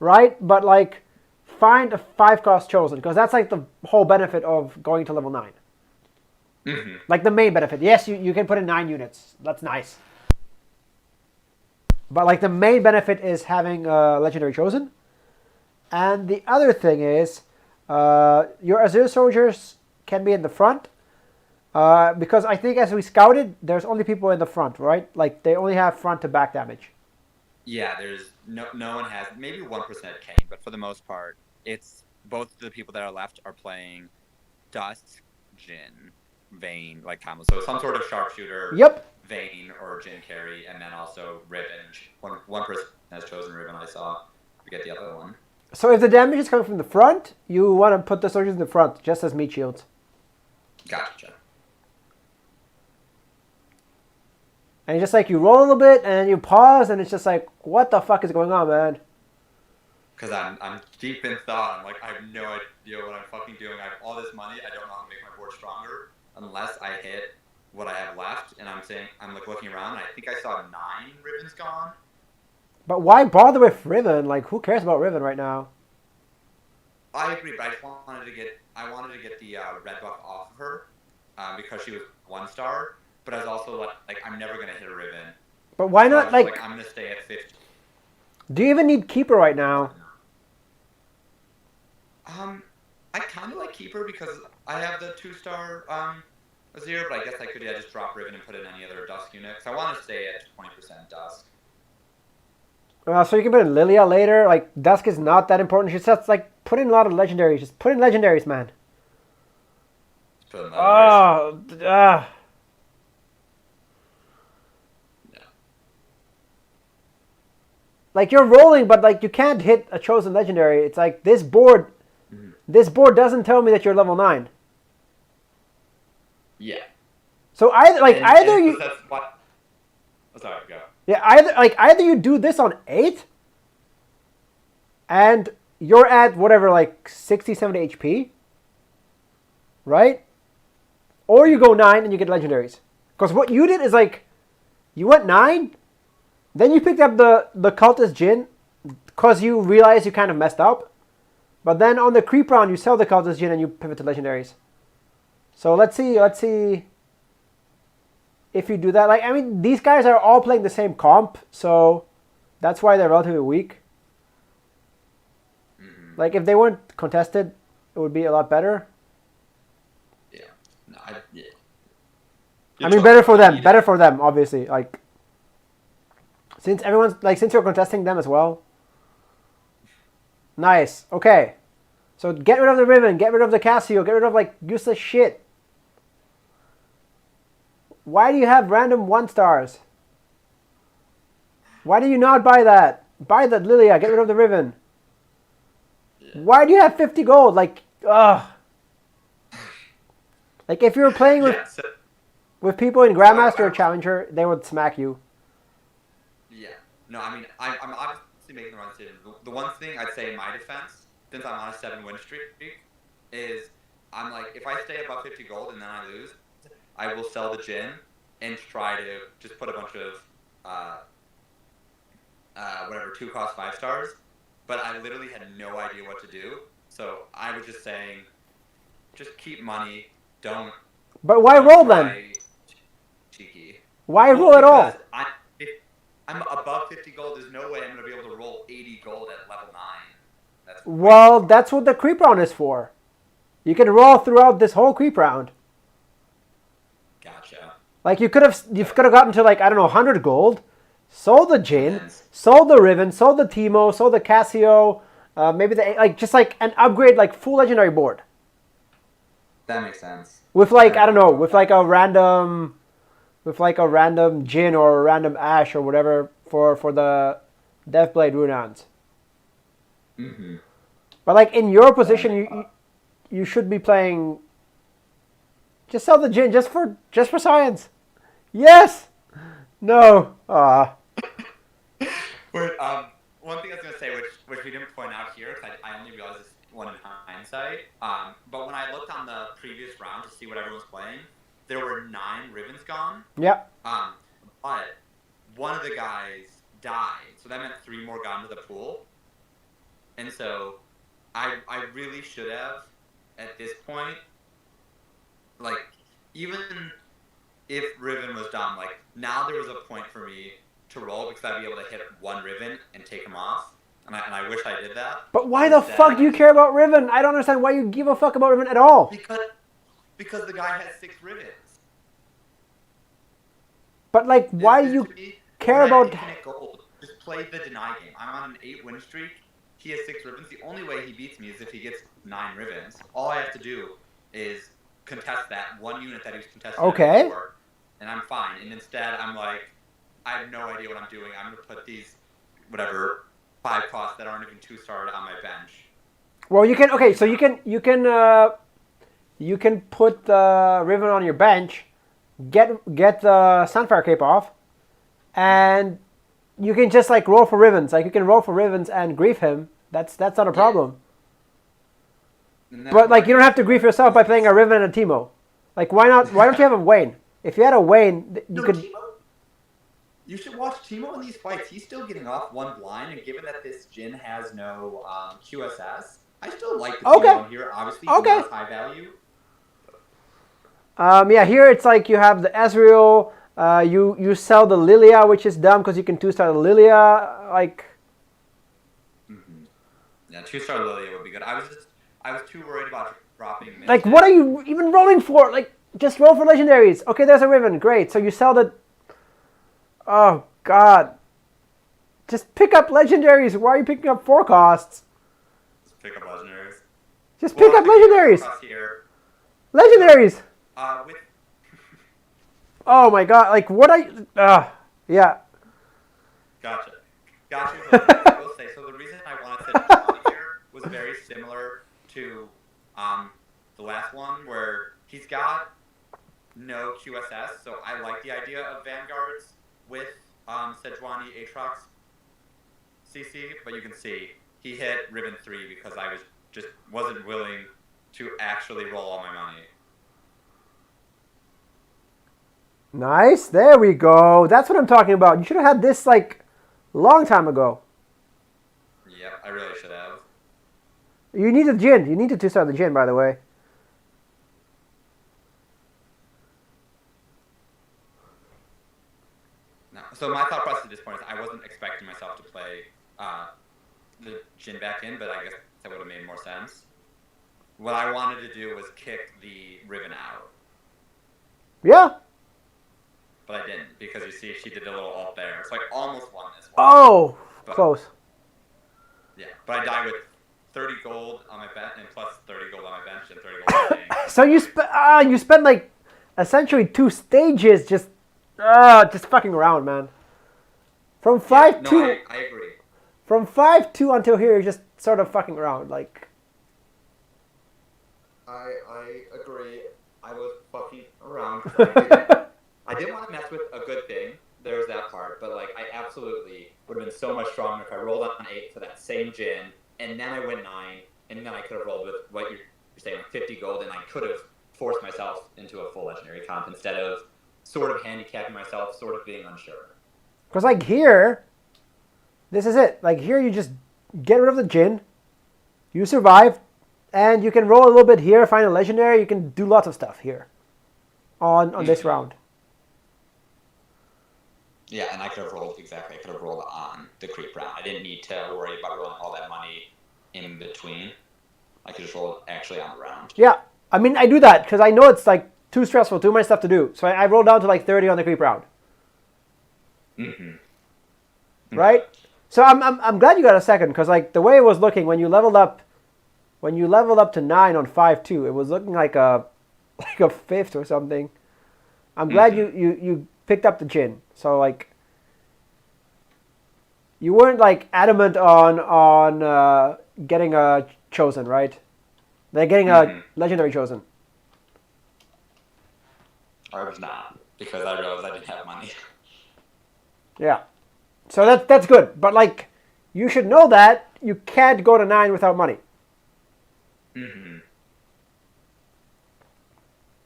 right? But like find a 5-cost chosen because that's like the whole benefit of going to level 9. Mm-hmm. Like the main benefit. Yes, you can put in 9 units. That's nice. But like the main benefit is having legendary chosen. And the other thing is your Azure soldiers can be in the front. Because I think as we scouted, there's only people in the front, right? Like they only have front to back damage. Yeah, there's no one has, maybe 1% Kane, but for the most part, it's both the people that are left are playing Dusk, Jhin, Vayne, like combos. So some sort of sharpshooter, Yep. Vayne or Jhin carry, and then also Riven. One person has chosen Riven, I saw. Forget the other one. So if the damage is coming from the front, you want to put the soldiers in the front, just as meat shields. Gotcha. And it's just like you roll a little bit and you pause and it's just like, what the fuck is going on, man? Because I'm deep in thought. I'm like, I have no idea what I'm fucking doing. I have all this money. I don't know how to make my board stronger unless I hit what I have left. And I'm like looking around. And I think I saw 9 Rivens gone. But why bother with Riven? Like, who cares about Riven right now? I agree, but I wanted to get the red buff off of her because she was 1-star. But I was also like I'm never gonna hit a Riven. But why not like I'm gonna stay at 50. Do you even need Keeper right now? I kind of like Keeper because I have the 2-star Azir, but I guess I could just drop Riven and put in any other Dusk unit. So I want to stay at 20% Dusk. So you can put in Lilia later. Like Dusk is not that important. She says like put in a lot of legendaries. Just put in legendaries, man. Just put in legendaries. Like you're rolling, but like you can't hit a chosen legendary. It's like this board. Mm-hmm. This board doesn't tell me that you're level 9. Yeah. So either you. That's what. Oh, sorry, go. Yeah, either you do this on 8, and you're at whatever like 60, 70 HP, right? Or you go 9 and you get legendaries. Because what you did is like, you went 9. Then you picked up the cultist Jhin because you realized you kind of messed up. But then on the creep round, you sell the cultist Jhin and you pivot to legendaries. So let's see if you do that. Like I mean, these guys are all playing the same comp, so that's why they're relatively weak. Mm-hmm. Like if they weren't contested, it would be a lot better. Yeah. No, yeah. I mean, better for them. Better for them, obviously. Like. Since you're contesting them as well. Nice. Okay. So get rid of the Riven, get rid of the Cassio, get rid of like useless shit. Why do you have random 1-stars? Why do you not buy that? Buy the Lilia, get rid of the Riven. Yeah. Why do you have 50 gold? Like, ugh. Like if you were playing with people in Grandmaster or Challenger, they would smack you. Yeah. No, I mean, I'm obviously making the wrong decision. The one thing I'd say in my defense, since I'm on a 7-win streak, is I'm like, if I stay above 50 gold and then I lose, I will sell the Jhin and try to just put a bunch of, 2-cost 5-stars. But I literally had no idea what to do. So I was just saying, just keep money, don't. But why roll then? Cheeky. Why roll at all? I'm above 50 gold. There's no way I'm going to be able to roll 80 gold at level 9. That's what the creep round is for. You can roll throughout this whole creep round. Gotcha. Like you could have gotten to like, I don't know, 100 gold, sold the Jhin, sold the Riven, sold the Teemo, sold the Cassio, maybe an upgrade like full legendary board. That makes sense. With like, I don't know, with like a random Jhin or a random Ashe or whatever for the Deathblade Runans. Mm-hmm. But like in your position, you should be playing. Just sell the gin just for science. Yes. No. Wait, one thing I was gonna say, which we didn't point out here, because I only realized this one in hindsight. But when I looked on the previous round to see what everyone was playing, there were 9 ribbons gone. Yeah. But one of the guys died, so that meant 3 more got into the pool. And so, I really should have, at this point, like, even if ribbon was dumb, like, now there was a point for me to roll because I'd be able to hit one ribbon and take him off. And I wish I did that. But why the fuck do you care about ribbon? I don't understand why you give a fuck about ribbon at all. Because the guy has 6 ribbons. But like, why do you care about? Gold, just play the deny game. I'm on an 8-win streak. He has 6 ribbons. The only way he beats me is if he gets 9 ribbons. All I have to do is contest that one unit that he was contesting before, and I'm fine. And instead, I'm like, I have no idea what I'm doing. I'm gonna put these, whatever, 5 costs that aren't even 2-starred on my bench. Well, you can. Okay, so you can put the ribbon on your bench, get the Sunfire Cape off, and you can just like roll for ribbons. Like you can roll for ribbons and grief him. That's not a problem. But like you don't have to grief yourself by playing a ribbon and a Teemo. Like why not? Why don't you have a Wayne? If you had a Wayne, you could. Teemo? You should watch Teemo in these fights. He's still getting off one blind, and given that this Jin has no QSS, I still like the Teemo in here. Obviously, he has high value. Yeah, here it's like you have the Ezreal. You sell the Lilia, which is dumb because you can 2-star the Lilia. Like. Mm-hmm. Yeah, 2-star Lilia would be good. I was too worried about dropping. Like, what are you even rolling for? Like, just roll for legendaries. Okay, there's a ribbon. Great. So you sell the. Oh God. Just pick up legendaries. Why are you picking up 4 costs? Just pick up legendaries. Just pick up legendaries. Legendaries. With. Oh my God! Like, what are you? Yeah. Gotcha. I will say, so the reason I wanted to on here was very similar to the last one, where he's got no QSS, so I like the idea of Vanguards with Sejuani Aatrox CC, but you can see he hit ribbon 3 because I wasn't willing to actually roll all my money. Nice. There we go. That's what I'm talking about. You should have had this like a long time ago. Yep, I really should have. You need a Jin. You need to 2-star the Jin, by the way. No. So my thought process at this point is I wasn't expecting myself to play the Jin back in, but I guess that would have made more sense. What I wanted to do was kick the ribbon out. Yeah. But I didn't, because you see she did a little ult there. So I almost won this one. Oh, close. Yeah, but I died with 30 gold on my bench, and plus 30 gold on my bench, and 30 gold on my bench. So you spent like essentially 2 stages just fucking around, man. From 5-2. No, I agree. From 5-2 until here, you're just sort of fucking around, like. I agree. I was fucking around. I didn't want to mess with a good thing. There's that part, but like I absolutely would have been so much stronger if I rolled on 8 for that same Jin, and then I went 9, and then I could have rolled with what you're saying, like 50 gold, and I could have forced myself into a full legendary comp instead of sort of handicapping myself, sort of being unsure. Because like here, this is it. Like here, you just get rid of the Jin, you survive, and you can roll a little bit here, find a legendary. You can do lots of stuff here on this round. Yeah, and I could have rolled exactly. I could have rolled on the creep round. I didn't need to worry about rolling all that money in between. I could just roll actually on the round. Yeah, I mean I do that because I know it's like too stressful, too much stuff to do. So I roll down to like 30 on the creep round. Right. So I'm glad you got a second because like the way it was looking when you leveled up to 9 on 5-2, it was looking like a 5th or something. I'm glad you picked up the Jin. So like you weren't like adamant on getting a chosen, right? They're getting a legendary chosen. I was not, because I realized I didn't have money. Yeah. So that's good. But, like, you should know that you can't go to 9 without money. Mm-hmm.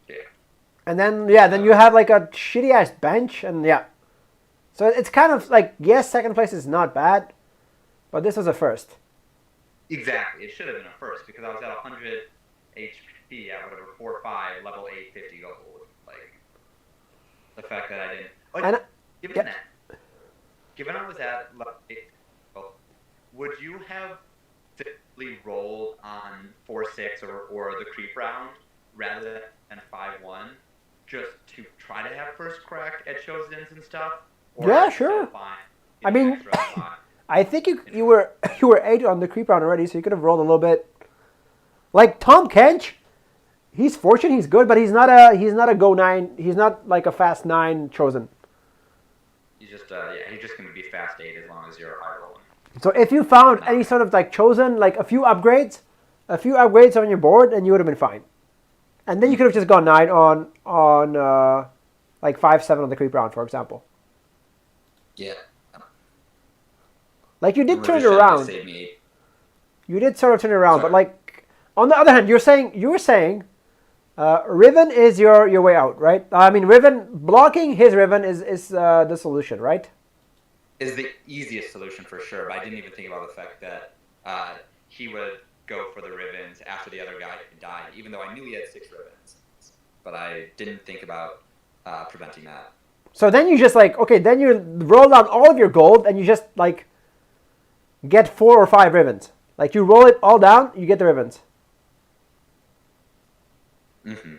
Yeah. And then you have, like, a shitty-ass bench, and yeah. So it's kind of like, yes, second place is not bad, but this was a first. Exactly. It should have been a first, because I was at 100 HP at whatever, 4-5, level 850 gold. Like, the fact that I didn't... Oh, And given I was at level 8, would you have simply rolled on 4-6 or the creep round rather than 5-1 just to try to have first crack at chosens and stuff? Or yeah, sure. I mean, I think you were 8 on the creep round already, so you could have rolled a little bit. Like Tom Kench, he's fortunate, he's good, but he's not a go 9. He's not like a fast 9 chosen. He's just he's just gonna be fast 8 as long as you're high rolling. So if you found any sort of like chosen, like a few upgrades on your board, and you would have been fine. And then you could have just gone 9 on like 5-7 on the creep round, for example. Yeah. Like you did turn it around. You did sort of turn it around, but like on the other hand, you were saying Riven is your way out, right? I mean, Riven blocking his Riven is the solution, right? Is the easiest solution for sure, but I didn't even think about the fact that he would go for the Rivens after the other guy died, even though I knew he had 6 Rivens. But I didn't think about preventing that. So then you just like, okay, then you roll down all of your gold and you just like get 4 or 5 Rivens. Like you roll it all down, you get the Rivens. Mm-hmm.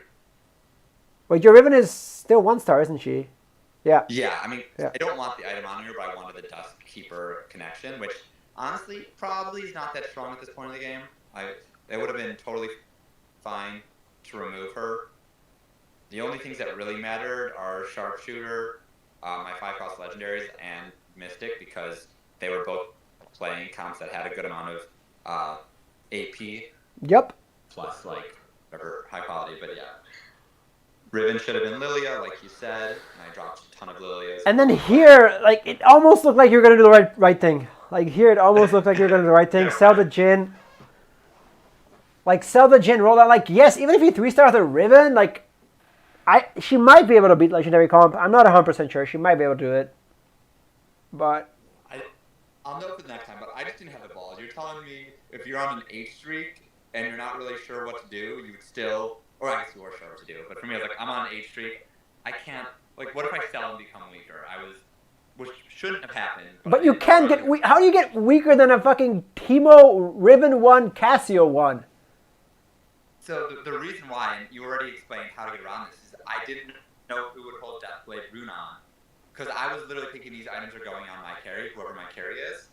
Wait, your Riven is still 1 star, isn't she? Yeah. Yeah, I mean, I don't want the item on here, but I wanted the Dusk Keeper connection, which honestly probably is not that strong at this point in the game. It would have been totally fine to remove her. The only things that really mattered are Sharpshooter, my 5-cost legendaries, and Mystic, because they were both playing comps that had a good amount of AP. Yep. Plus, like, whatever, high quality, but yeah. Riven should have been Lilia, like you said, and I dropped a ton of Lilias. And then here, like, it almost looked like you were going to do the right thing. Like, here, it almost looked like you were going to do the right thing. Sell the Jhin. Like, sell the Jhin, roll out. Like, yes, even if you 3-star the Riven, like, she might be able to beat Legendary Comp. I'm not 100% sure. She might be able to do it. But I'll know for the next time, but I just didn't have the balls. You're telling me if you're on an 8 streak and you're not really sure what to do, you would still... Or I guess you were sure what to do. But for me, I was like, I'm on an 8 streak. I can't... Like, what if I sell and become weaker? Which shouldn't have happened. But you can get... How do you get weaker than a fucking Teemo Riven 1, Cassio 1? So the reason why, and you already explained how to get around this, is I didn't know who would hold Deathblade Rune on. Because I was literally thinking these items are going on my carry, whoever my carry is.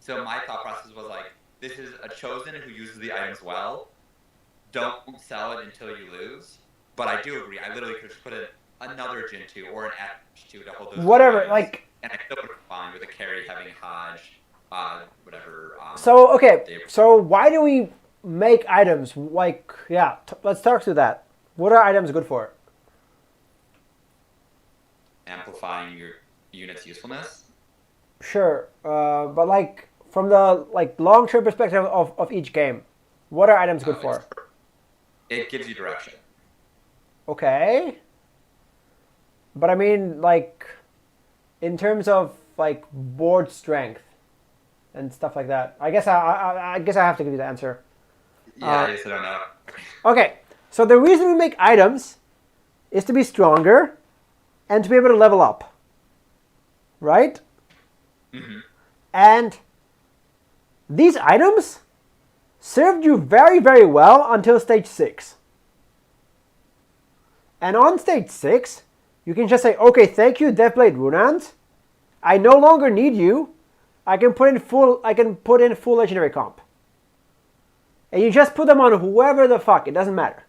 So my thought process was like, this is a chosen who uses the items well. Don't sell it until you lose. But I do agree. I literally could just put another Jhin 2 or an H2 to hold those. Whatever, like. And I still would have fine with a carry having Hodge, whatever. So, okay. So why do we make items? Like, yeah, let's talk through that. What are items good for? Amplifying your unit's usefulness. Sure, but like from the long-term perspective of each game, what are items good for? It gives you direction. Okay, but I mean, like, in terms of like board strength and stuff like that. I guess I have to give you the answer. Yeah, I guess I don't know. Okay, so the reason we make items is to be stronger and to be able to level up, right? Mm-hmm. And these items served you very, very well until stage 6. And on stage 6, you can just say, okay, thank you, Deathblade Runans. I no longer need you. I can put in full legendary comp. And you just put them on whoever the fuck, it doesn't matter.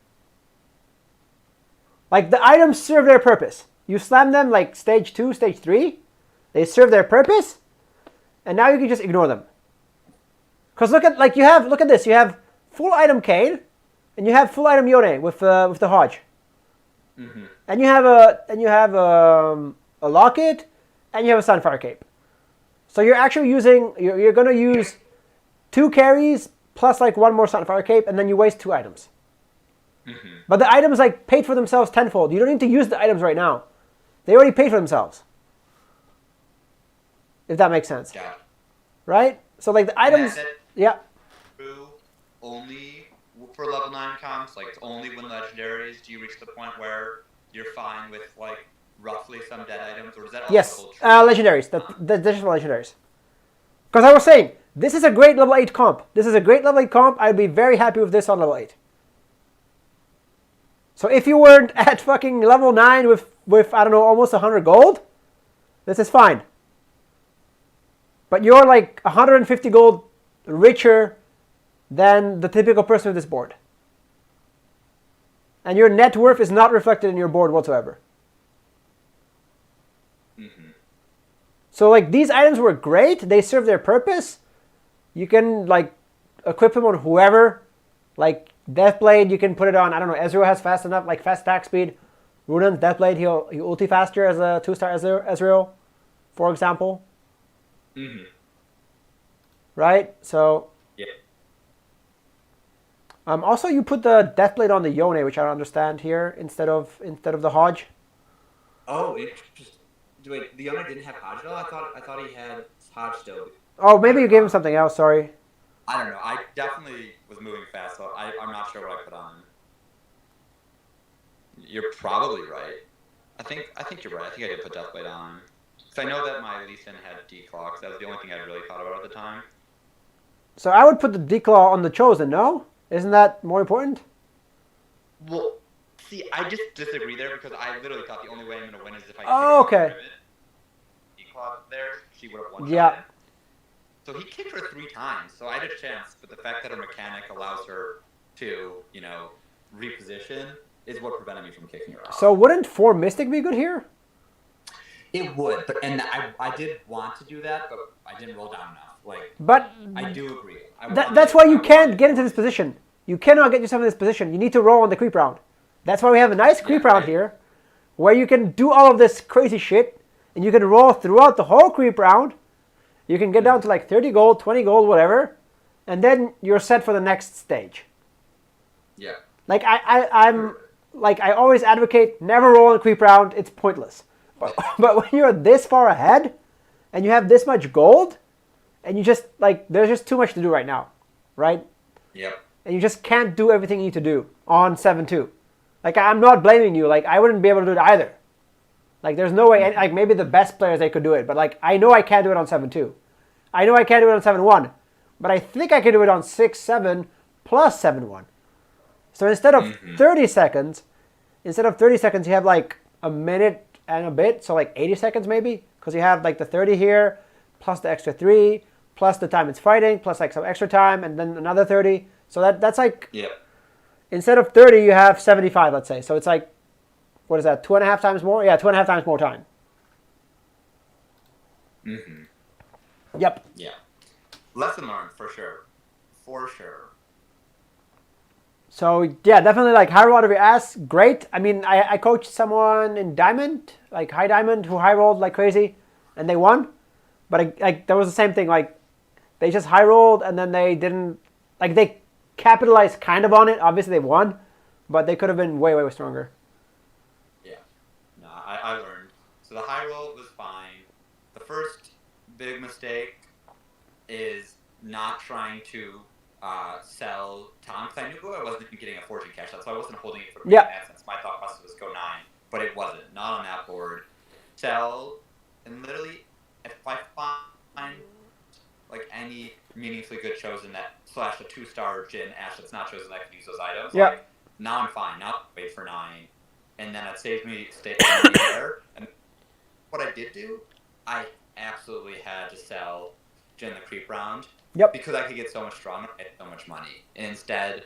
Like, the items serve their purpose. You slam them like stage 2, stage 3. They serve their purpose. And now you can just ignore them. Because look at this. You have full item Kane, and you have full item Yone with the Hodge. Mm-hmm. And you have a locket, and you have a Sunfire Cape. So you're actually using you're gonna use 2 carries plus like 1 more Sunfire Cape, and then you waste 2 items. Mm-hmm. But the items like paid for themselves tenfold. You don't need to use the items right now. They already paid for themselves. If that makes sense. Yeah. Right? So like the items, yeah. True only for level 9 comps, like only when legendaries do you reach the point where you're fine with like roughly some dead items, or does that also hold true? Legendaries. That's just for legendaries. Because I was saying, this is a great level 8 comp. This is a great level 8 comp. I'd be very happy with this on level 8. So if you weren't at fucking level 9 with I don't know, almost 100 gold, this is fine. But you're like 150 gold richer than the typical person with this board. And your net worth is not reflected in your board whatsoever. Mm-hmm. So like these items were great. They serve their purpose. You can like equip them on whoever. Like Deathblade, you can put it on, I don't know, Ezreal has fast enough, like fast attack speed. Runan's Deathblade, he'll ulti faster as a 2-star Ezreal, for example. Mm-hmm. Right? So yeah. Also you put the Deathblade on the Yone, which I don't understand here, instead of the Hodge. Oh, interesting. Wait, the Yone didn't have Hodge though? I thought he had Hodge still. Oh, maybe you gave him something else, sorry. I don't know. I definitely was moving fast, so I'm not sure what I put on. You're probably right. I think you're right. I think I did put Deathblade on. Because I know that my Lee Sin had Declaw, because that was the only thing I really thought about at the time. So I would put the Declaw on the Chosen, no? Isn't that more important? Well, see, I just disagree there, because I literally thought the only way I'm going to win is if I okay. Declaw there, she would have won. Yeah. So he kicked her 3 times, so I had a chance, but the fact that her mechanic allows her to, reposition is what prevented me from kicking her out. So wouldn't 4 Mystic be good here? It would, and I did want to do that, but I didn't roll down enough. But I do agree. That's why you can't get into this position. You cannot get yourself in this position. You need to roll on the creep round. That's why we have a nice creep round here, where you can do all of this crazy shit, and you can roll throughout the whole creep round. You can get down to like 30 gold, 20 gold, whatever, and then you're set for the next stage. Yeah. Like I'm like I always advocate never roll on creep round. It's pointless. But when you're this far ahead, and you have this much gold, and you just like there's just too much to do right now, right? Yep. And you just can't do everything you need to do on 7-2. Like I'm not blaming you. Like I wouldn't be able to do it either. Like there's no way. Like maybe the best players they could do it, but like I know I can't do it on 7-2. I know I can't do it on 7-1, but I think I can do it on 6-7 plus 7-1. So instead of 30 seconds, you have like a minute and a bit, so like 80 seconds maybe, because you have like the 30 here, plus the extra 3, plus the time it's fighting, plus like some extra time, and then another 30. So that's like, instead of 30, you have 75, let's say. So it's like, what is that, 2.5 times more? Yeah, 2.5 times more time. Mm-hmm. Yep. Yeah. Lesson learned, for sure. For sure. So, yeah, definitely, like, high roll out of your ass, great. I mean, I coached someone in Diamond, like, high Diamond, who high rolled like crazy, and they won. But, like, that was the same thing. Like, they just high rolled, and then they didn't, like, they capitalized kind of on it. Obviously, they won, but they could have been way, way stronger. Yeah. No, I learned. So the high roll was fine. The first big mistake is not trying to sell Tom, because I knew I wasn't getting a fortune cash. That's why I wasn't holding it for the essence. My thought process was go 9, but it wasn't. Not on that board. Sell, and literally, if I find like any meaningfully good chosen that / a 2-star Jin Ash that's not chosen that can use those items, like, now I'm fine. Now wait for 9, and then it saves me staying there. And what I did do, I absolutely had to sell Jin the creep round. Yep. Because I could get so much stronger and so much money. And instead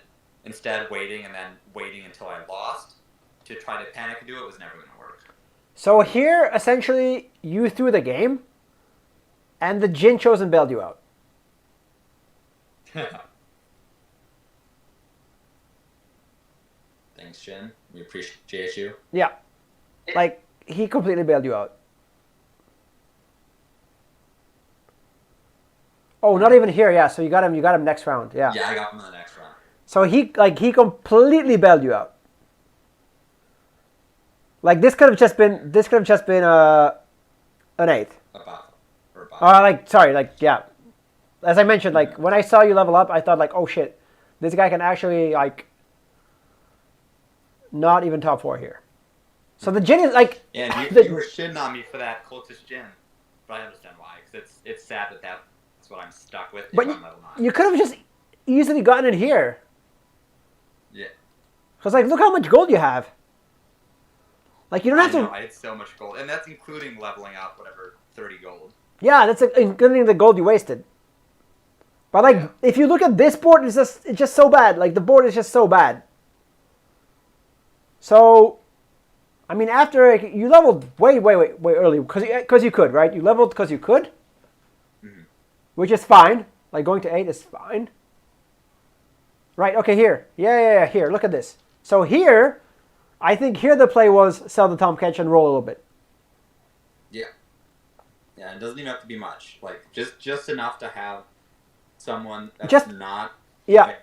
waiting until I lost to try to panic and do it was never going to work. So here, essentially, you threw the game, and the Jin chosen bailed you out. Thanks, Jin. We appreciate you. Yeah. Like, he completely bailed you out. Oh, not even here. Yeah, so you got him next round. Yeah. Yeah, I got him in the next round. So he completely bailed you out. Like this could have just been an 8th. Yeah. As I mentioned, like when I saw you level up, I thought like, oh shit, this guy can actually like not even top 4 here. So the Jin is like. Yeah, you were shitting on me for that cultist Jin, but I understand why. Because it's sad that's what I'm stuck with. But if I'm level 9. You could have just easily gotten it here. Yeah. Because like, look how much gold you have. Like you don't have to. I had so much gold, and that's including leveling up whatever 30 gold. Yeah, that's including the gold you wasted. But like, if you look at this board, it's just so bad. Like the board is just so bad. So, I mean, after you leveled way early because you could, right? You leveled because you could, which is fine. Like going to 8 is fine. Right? Okay, here. Yeah. Here, look at this. So here, I think here the play was sell the Tom Catch and roll a little bit. Yeah. Yeah, it doesn't even have to be much. Like just enough to have someone that's not the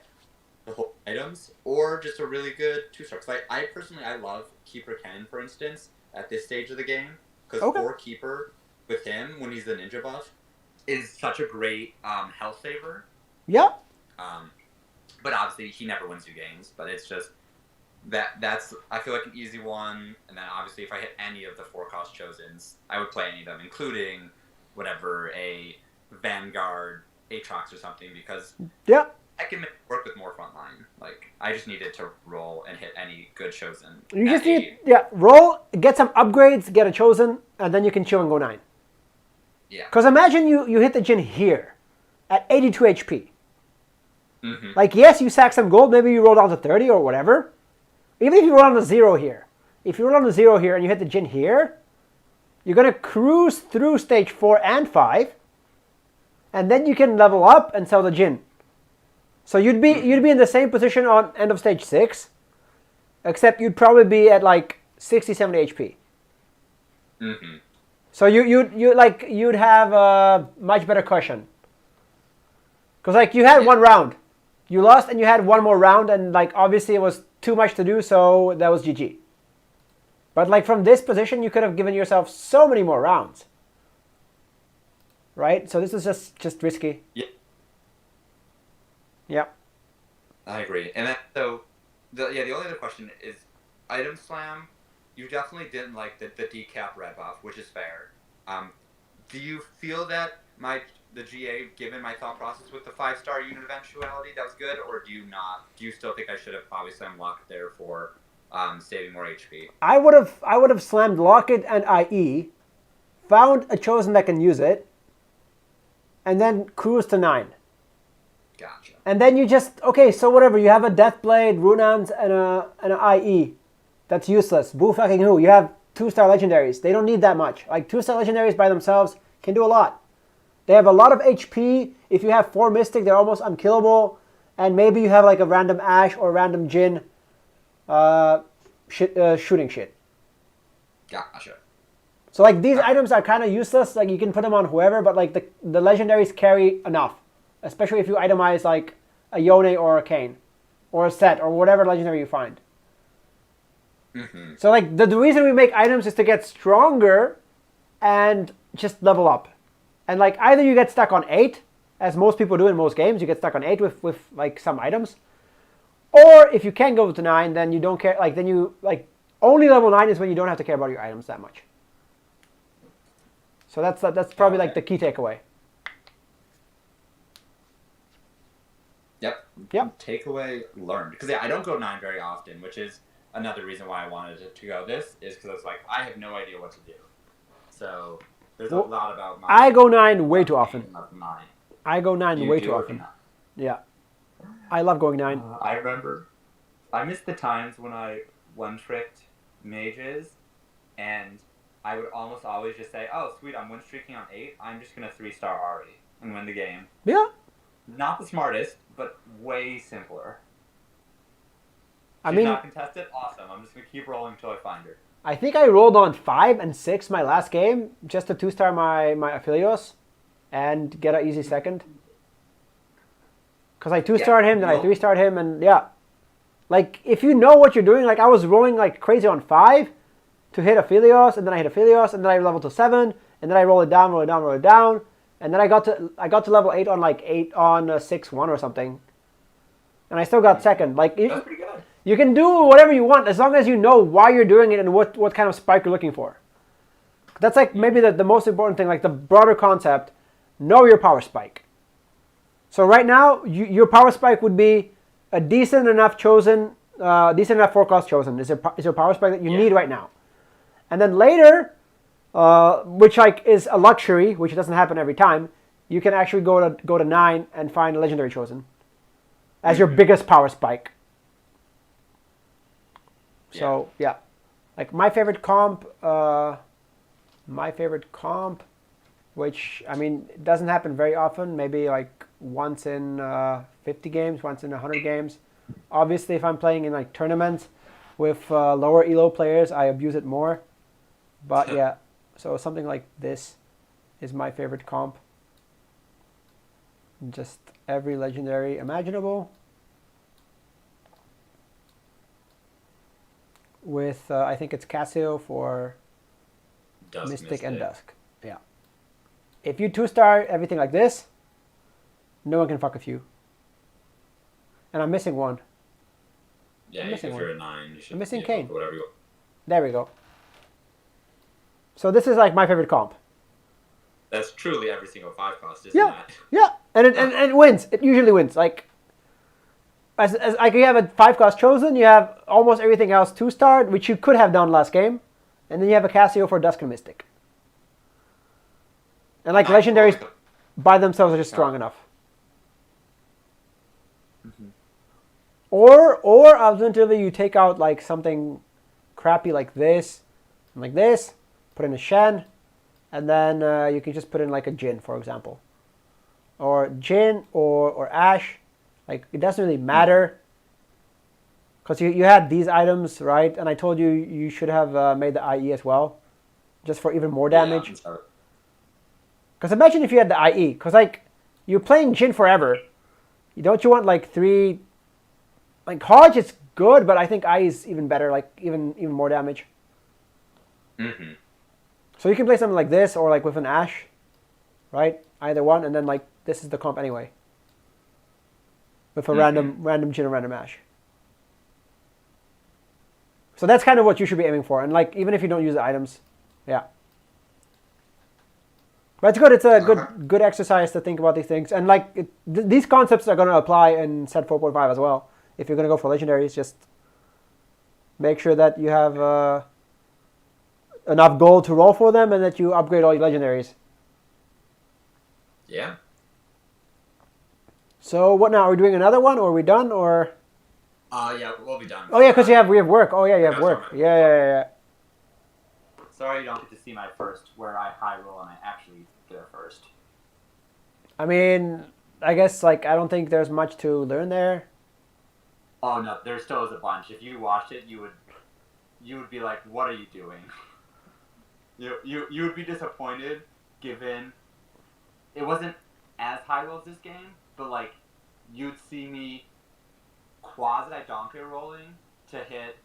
whole items, or just a really good 2-star. Because I personally love Keeper Ken, for instance, at this stage of the game. Because 4 Keeper with him when he's the ninja buff is such a great health saver. Yeah. But obviously he never wins you games. But it's just that's I feel like an easy one. And then obviously if I hit any of the 4-cost chosens, I would play any of them, including whatever a Vanguard Aatrox or something, because I can make it work with more frontline. Like I just needed to roll and hit any good chosen. You just need roll, get some upgrades, get a chosen, and then you can chill and go 9. Yeah. Because imagine you hit the Jin here at 82 HP. Mm-hmm. Like yes, you sack some gold. Maybe you roll down to 30 or whatever. Even if you roll down to 0 here, if you roll down to 0 here and you hit the Jin here, you're gonna cruise through stage 4 and 5. And then you can level up and sell the Jin. So you'd be in the same position on end of stage 6, except you'd probably be at like 60, 70 HP. Mm-hmm. So you'd have a much better cushion. Because like you had 1 round, you lost and you had 1 more round, and like obviously it was too much to do, so that was GG. But like from this position, you could have given yourself so many more rounds. Right? So this is just risky. Yeah. Yeah. I agree. And then, so, the only other question is, Item Slam, you definitely didn't like the decap red buff, which is fair. Do you feel that the GA, given my thought process with the 5-star unit eventuality, that was good, or do you not? Do you still think I should have obviously unlocked there for saving more HP? I would have slammed Locket and IE, found a chosen that can use it, and then cruise to 9. Gotcha. And then you just, so whatever, you have a Deathblade, Runans, and an IE. That's useless. Boo fucking who. You have 2-star legendaries. They don't need that much. Like 2-star legendaries by themselves can do a lot. They have a lot of HP. If you have 4 Mystic, they're almost unkillable. And maybe you have like a random Ash or random Jin shooting shit. Gotcha. So like these items are kind of useless. Like you can put them on whoever, but like the legendaries carry enough. Especially if you itemize like a Yone or a Kayn. Or a Set or whatever legendary you find. Mm-hmm. So like the reason we make items is to get stronger and just level up. And like either you get stuck on 8, as most people do in most games, you get stuck on 8 with like some items. Or if you can go to 9, then you don't care, like then you like only level 9 is when you don't have to care about your items that much. So that's probably like the key takeaway. Yep. Takeaway learned. Because I don't go 9 very often, which is another reason why I wanted to go this, is because I was like, I have no idea what to do. So there's a lot about my... I go 9 way too often. I go 9 You way do too or often. not? Yeah. I love going 9. I remember. I missed the times when I one-tricked mages, and I would almost always just say, oh, sweet, I'm win-streaking on 8. I'm just going to 3-star Ari and win the game. Yeah. Not the smartest, but way simpler. She's mean, not contested? Awesome. I'm just going to keep rolling until I find her. I think I rolled on 5 and 6 my last game just to 2-star my Aphelios and get an easy second. Because I 2-starred him, then I 3-starred him, and yeah. Like, if you know what you're doing, like I was rolling like crazy on 5 to hit Aphelios, and then I hit Aphelios, and then I leveled to 7, and then I roll it down, roll it down, roll it down, and then I got to level 8 on like 8 on 6-1 or something. And I still got second. Like, That's pretty good. You can do whatever you want as long as you know why you're doing it and what kind of spike you're looking for. That's like maybe the most important thing, like the broader concept. Know your power spike. So right now, your power spike would be a decent enough chosen, decent enough forecast chosen. Is your power spike that you need right now. And then later, which like is a luxury, which doesn't happen every time, you can actually go to 9 and find a legendary chosen as your biggest power spike. So yeah, like my favorite comp, which I mean it doesn't happen very often. Maybe like once in 50 games, once in 100 games. Obviously, if I'm playing in like tournaments with lower elo players, I abuse it more. But yeah, so something like this is my favorite comp. Just every legendary imaginable. With, I think it's Cassio for Mystic and Dusk. Yeah. If you 2-star everything like this, no one can fuck with you. And I'm missing one. Yeah, if you're a 9, you should. I'm missing Kane. Whatever you. There we go. So this is like my favorite comp. That's truly every single 5 cost, isn't it? Yeah, and it wins. It usually wins. Like. As like you have a 5 cost chosen, you have almost everything else 2-starred, which you could have done last game, and then you have a Cassio for Dusk and Mystic. And like legendaries by themselves are just strong enough. Mm-hmm. Or alternatively, you take out like something crappy like this, and like this, put in a Shen, and then you can just put in like a Jhin, for example, or Jhin or Ashe. Like, it doesn't really matter because you had these items, right? And I told you you should have made the IE as well, just for even more damage. Because imagine if you had the IE, because like you're playing Jhin forever. Don't you want like 3? Like Hodge is good, but I think IE is even better, like even more damage. Mm-hmm. So you can play something like this or like with an Ashe, right? Either one, and then like this is the comp anyway. With a random Jhin or random Ashe. So that's kind of what you should be aiming for. And like even if you don't use the items, yeah. But it's good. It's a good exercise to think about these things. And like these concepts are going to apply in set 4.5 as well. If you're going to go for legendaries, just make sure that you have enough gold to roll for them and that you upgrade all your legendaries. Yeah. So what now? Are we doing another one, or are we done, or? Yeah, we'll be done. Oh yeah, because we have work. Oh yeah, you have work. Yeah. Sorry you don't get to see my first, where I high roll and I actually get there first. I mean, I guess like I don't think there's much to learn there. Oh no, there still is a bunch. If you watched it, you would be like, "What are you doing?" You would be disappointed, given it wasn't as high roll as this game. But, like, you'd see me quasi-donkey rolling to hit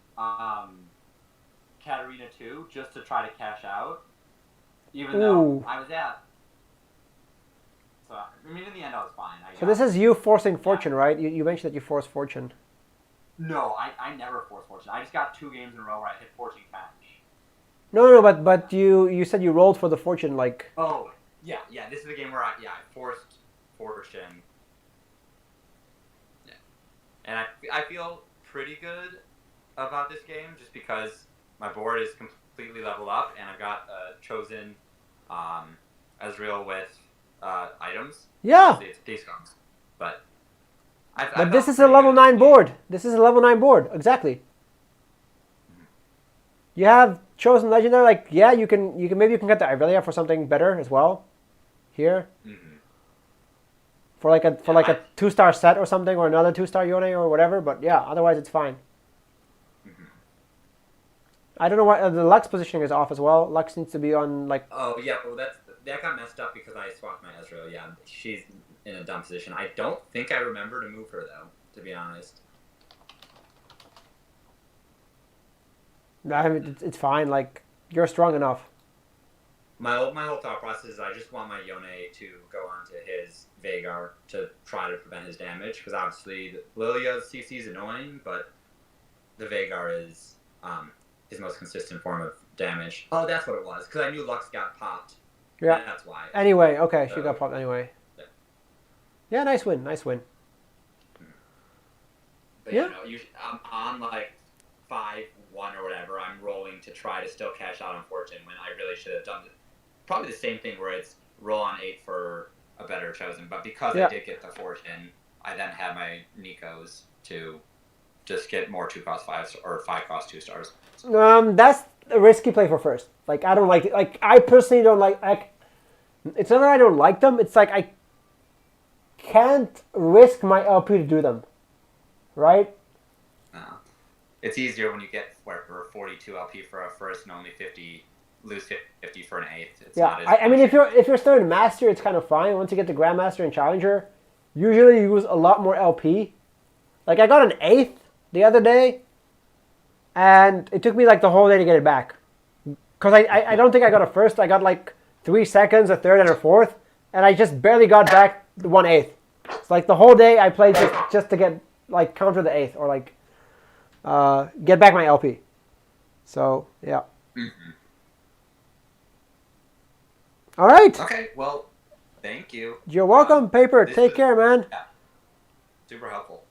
Katarina 2 just to try to cash out. Even though I was at... So, I mean, in the end, I was fine. So this is you forcing fortune, right? You mentioned that you forced fortune. No, I never forced fortune. I just got 2 games in a row where I hit fortune cash. No, but you said you rolled for the fortune, like... Oh, yeah. This is the game where I forced fortune. And I feel pretty good about this game just because my board is completely leveled up and I've got chosen Ezreal with items. Yeah. Obviously it's Peacecoms. But this is a level 9 board. This is a level 9 board. Exactly. Mm-hmm. You have chosen legendary. Like, yeah, you can maybe you can get the Irelia for something better as well. Here. Mm-hmm. For like a 2-star set or something, or another 2-star Yone or whatever, but yeah, otherwise it's fine. I don't know why the Lux positioning is off as well. Lux needs to be on like. Oh yeah, well that got messed up because I swapped my Ezreal. Yeah, she's in a dumb position. I don't think I remember to move her though, to be honest. I mean, it's fine. Like you're strong enough. My whole thought process is I just want my Yone to go onto his Veigar to try to prevent his damage because obviously Lilia's CC is annoying, but the Veigar is his most consistent form of damage. Oh, that's what it was because I knew Lux got popped. Yeah, that's why. Anyway, okay, she got popped anyway. Yeah, nice win. But yeah, I'm on like 5-1 or whatever. I'm rolling to try to still cash out on Fortune when I really should have done probably the same thing where it's roll on 8 for a better chosen. But because I did get the Fortune, I then had my Nikos to just get more 2-cost 5s or 5-cost 2 stars. That's a risky play for first. Like I don't like it. Like I personally don't like. It's not that I don't like them. It's like I can't risk my LP to do them, right? No. It's easier when you get for 42 LP for a first and only 50, lose 50 for an 8th. It's not as I mean, if you're starting Master, it's kind of fine. Once you get to Grandmaster and Challenger, usually you use a lot more LP. Like I got an 8th the other day, and it took me like the whole day to get it back. Because I don't think I got a first. I got like 3 seconds, a third, and a fourth, and I just barely got back the 1/8. It's like the whole day I played just to get like counter the 8th or like get back my LP. So yeah. Mm-hmm. All right. Okay. Well, thank you. You're welcome, Paper. Take care, man. Yeah. Super helpful.